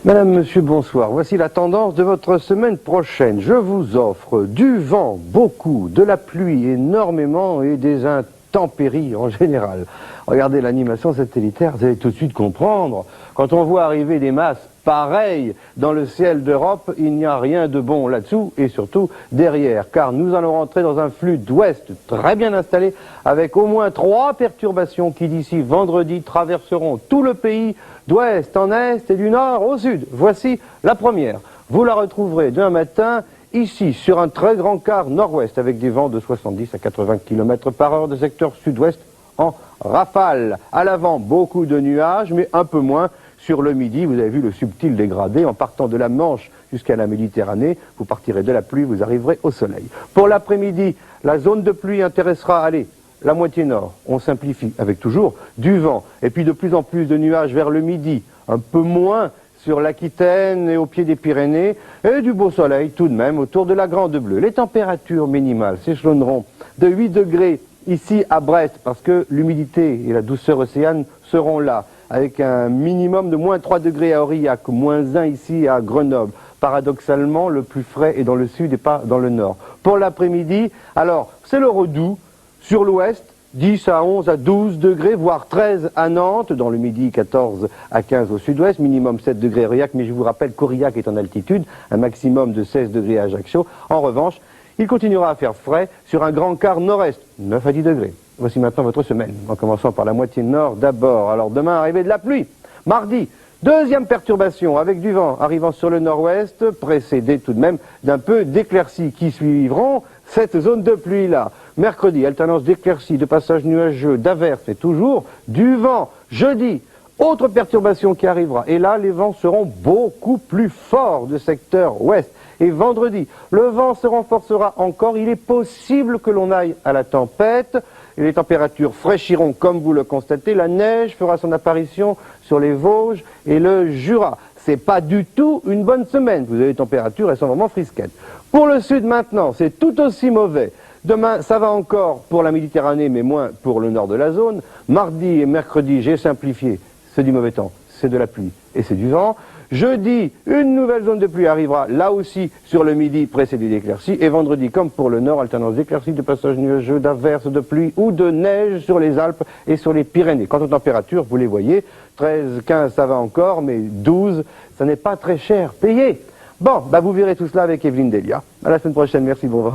Madame, monsieur, bonsoir. Voici la tendance de votre semaine prochaine. Je vous offre du vent, beaucoup, de la pluie, énormément et des intempéries en général. Regardez l'animation satellitaire, vous allez tout de suite comprendre. Quand on voit arriver des masses pareilles dans le ciel d'Europe, il n'y a rien de bon là-dessous et surtout derrière, car nous allons rentrer dans un flux d'ouest très bien installé avec au moins 3 perturbations qui d'ici vendredi traverseront tout le pays d'ouest en est et du nord au sud. Voici la première. Vous la retrouverez demain matin ici sur un très grand quart nord-ouest avec des vents de 70 à 80 km par heure de secteur sud-ouest en rafale. À l'avant, beaucoup de nuages, mais un peu moins sur le midi. Vous avez vu le subtil dégradé en partant de la Manche jusqu'à la Méditerranée. Vous partirez de la pluie, vous arriverez au soleil. Pour l'après-midi, la zone de pluie intéressera, allez, la moitié nord. On simplifie avec toujours du vent et puis de plus en plus de nuages vers le midi. Un peu moins sur l'Aquitaine et au pied des Pyrénées et du beau soleil tout de même autour de la Grande Bleue. Les températures minimales s'échelonneront de 8 degrés ici à Brest parce que l'humidité et la douceur océane seront là. avec un minimum de moins 3 degrés à Aurillac, moins 1 ici à Grenoble. Paradoxalement, le plus frais est dans le sud et pas dans le nord. Pour l'après-midi, alors, c'est le redout sur l'ouest, 10 à 11 à 12 degrés, voire 13 à Nantes, dans le midi 14 à 15 au sud-ouest, minimum 7 degrés à Aurillac, mais je vous rappelle qu'Aurillac est en altitude, un maximum de 16 degrés à Ajaccio. En revanche, il continuera à faire frais sur un grand quart nord-est, 9 à 10 degrés. Voici maintenant votre semaine, en commençant par la moitié nord d'abord. Alors demain, arrivée de la pluie. Mardi, deuxième perturbation avec du vent arrivant sur le nord-ouest, précédé tout de même d'un peu d'éclaircies qui suivront cette zone de pluie-là. Mercredi, alternance d'éclaircies, de passages nuageux, d'averses et toujours du vent. Jeudi, autre perturbation qui arrivera. Et là, les vents seront beaucoup plus forts de secteur ouest. Et vendredi, le vent se renforcera encore. Il est possible que l'on aille à la tempête. Et les températures fraîchiront comme vous le constatez. La neige fera son apparition sur les Vosges et le Jura. C'est pas du tout une bonne semaine. Vous avez des températures, elles sont vraiment frisquettes. Pour le sud maintenant, c'est tout aussi mauvais. Demain, ça va encore pour la Méditerranée, mais moins pour le nord de la zone. Mardi et mercredi, j'ai simplifié, c'est du mauvais temps, c'est de la pluie et c'est du vent. Jeudi, une nouvelle zone de pluie arrivera, là aussi sur le midi, précédé d'éclaircies. Et vendredi, comme pour le nord, alternance d'éclaircies, de passages nuageux, d'averses, de pluie ou de neige sur les Alpes et sur les Pyrénées. Quant aux températures, vous les voyez, 13, 15, ça va encore, mais 12, ça n'est pas très cher payé. Bon, bah vous verrez tout cela avec Evelyne Delia. À la semaine prochaine, merci, bon vent.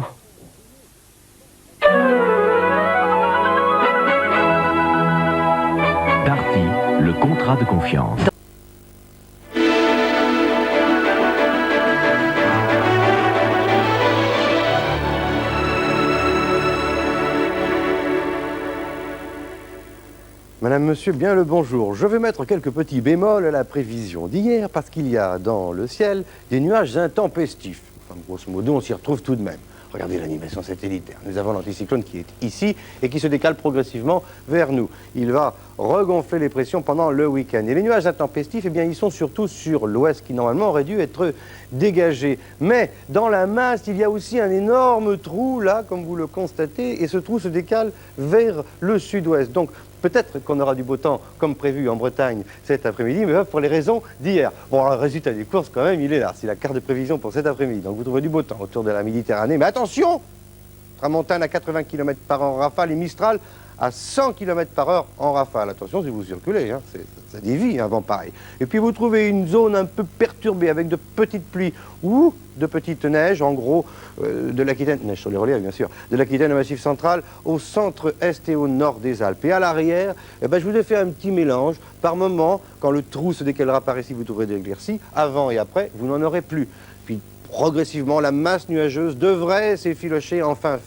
Darty, le contrat de confiance. Madame, monsieur, bien le bonjour. Je vais mettre quelques petits bémols à la prévision d'hier parce qu'il y a dans le ciel des nuages intempestifs. Enfin, grosso modo, on s'y retrouve tout de même. Regardez l'animation satellitaire. Nous avons l'anticyclone qui est ici et qui se décale progressivement vers nous. Il va regonfler les pressions pendant le week-end. Et les nuages intempestifs, eh bien, ils sont surtout sur l'ouest qui normalement aurait dû être dégagé. Mais dans la masse, il y a aussi un énorme trou là, comme vous le constatez, et ce trou se décale vers le sud-ouest. Donc peut-être qu'on aura du beau temps comme prévu en Bretagne cet après-midi, mais pas pour les raisons d'hier. Bon, alors, le résultat des courses, quand même, il est là. C'est la carte de prévision pour cet après-midi. Donc vous trouverez du beau temps autour de la Méditerranée. Mais attention, tramontane à 80 km par heure en rafale et Mistral à 100 km par heure en rafale. Attention si vous circulez, hein, ça dévie un vent pareil. Et puis vous trouvez une zone un peu perturbée avec de petites pluies ou de petites neiges, en gros de l'Aquitaine, neige sur les reliefs bien sûr, de l'Aquitaine au Massif central, au centre-est et au nord des Alpes. Et à l'arrière, eh ben, je vous ai fait un petit mélange. Par moment, quand le trou se décalera par ici, vous trouverez des éclaircies. Avant et après, vous n'en aurez plus. Puis progressivement, la masse nuageuse devrait s'effilocher en fin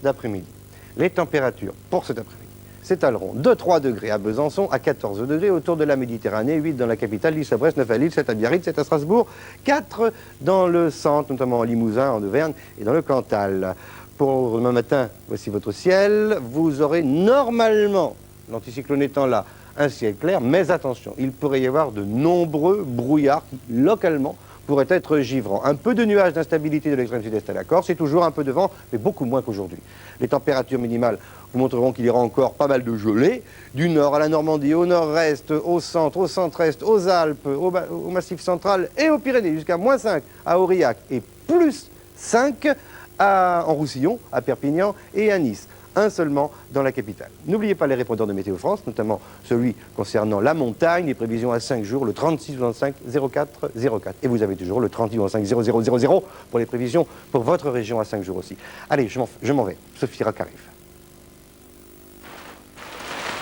d'après-midi. Les températures pour cet après-midi s'étaleront de 3 degrés à Besançon, à 14 degrés autour de la Méditerranée, 8 dans la capitale, 10 à Brest, 9 à Lille, 7 à Biarritz, 7 à Strasbourg, 4 dans le centre, notamment en Limousin, en Auvergne et dans le Cantal. Pour demain matin, voici votre ciel. Vous aurez normalement, l'anticyclone étant là, un ciel clair, mais attention, il pourrait y avoir de nombreux brouillards qui, localement, pourraient être givrants. Un peu de nuages d'instabilité de l'extrême sud-est à la Corse, et toujours un peu de vent, mais beaucoup moins qu'aujourd'hui. Les températures minimales vous montreront qu'il y aura encore pas mal de gelée, du nord à la Normandie, au nord-est, au centre-est, aux Alpes, au Massif central et aux Pyrénées, jusqu'à moins 5 à Aurillac et plus 5 en Roussillon, à Perpignan et à Nice. Un seulement dans la capitale. N'oubliez pas les répondeurs de Météo France, notamment celui concernant la montagne, les prévisions à 5 jours, le 36 65 04 04. Et vous avez toujours le 38 65 0000 pour les prévisions pour votre région à 5 jours aussi. Allez, je m'en vais. Sophie Rack arrive.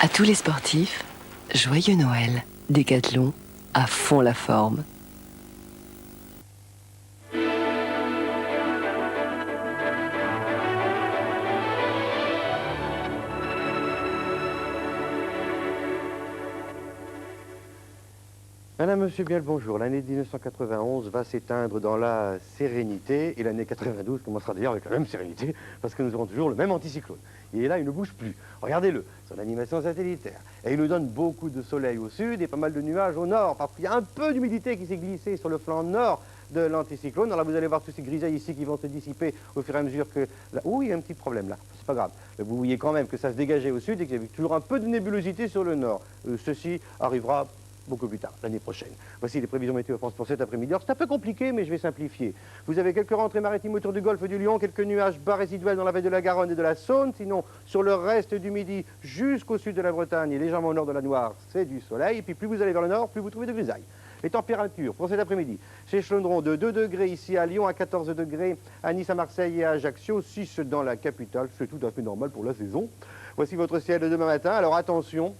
À tous les sportifs, joyeux Noël. Décathlon, à fond la forme. Madame, monsieur, bien le bonjour. L'année 1991 va s'éteindre dans la sérénité et l'année 92 commencera d'ailleurs avec la même sérénité parce que nous aurons toujours le même anticyclone. Il est là, il ne bouge plus. Regardez-le, son animation satellitaire. Et il nous donne beaucoup de soleil au sud et pas mal de nuages au nord parce qu'il y a un peu d'humidité qui s'est glissée sur le flanc nord de l'anticyclone. Alors vous allez voir tous ces grisailles ici qui vont se dissiper au fur et à mesure que... Ouh, il y a un petit problème là, c'est pas grave. Vous voyez quand même que ça se dégageait au sud et qu'il y avait toujours un peu de nébulosité sur le nord. Ceci arrivera beaucoup plus tard, l'année prochaine. Voici les prévisions météo France pour cet après-midi. Alors c'est un peu compliqué, mais je vais simplifier. Vous avez quelques rentrées maritimes autour du golfe du Lion, quelques nuages bas résiduels dans la vallée de la Garonne et de la Saône. Sinon, sur le reste du midi, jusqu'au sud de la Bretagne et légèrement au nord de la Loire, c'est du soleil. Et puis plus vous allez vers le nord, plus vous trouvez de grisailles. Les températures pour cet après-midi s'échelonneront de 2 degrés ici à Lyon, à 14 degrés à Nice, à Marseille et à Ajaccio, 6 dans la capitale. C'est tout à fait normal pour la saison. Voici votre ciel de demain matin. Alors attention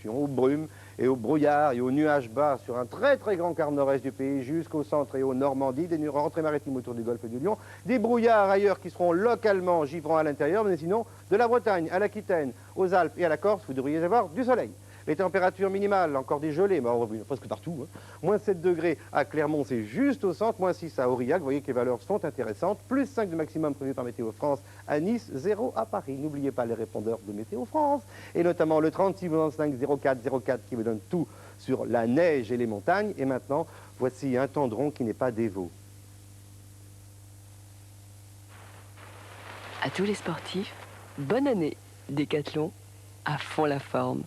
aux brumes et aux brouillards et aux nuages bas sur un très très grand quart nord-est du pays jusqu'au centre et aux Normandie, des rentrées maritimes autour du golfe du Lion, des brouillards ailleurs qui seront localement givrants à l'intérieur, mais sinon de la Bretagne à l'Aquitaine, aux Alpes et à la Corse, vous devriez avoir du soleil. Les températures minimales, encore des gelées, mais presque partout. Hein. Moins 7 degrés à Clermont, c'est juste au centre. Moins 6 à Aurillac. Vous voyez que les valeurs sont intéressantes. Plus 5 de maximum prévu par Météo France à Nice, 0 à Paris. N'oubliez pas les répondeurs de Météo France. Et notamment le 36 95 04 04 qui vous donne tout sur la neige et les montagnes. Et maintenant, voici un tendron qui n'est pas dévot. À tous les sportifs, bonne année. Décathlon, à fond la forme.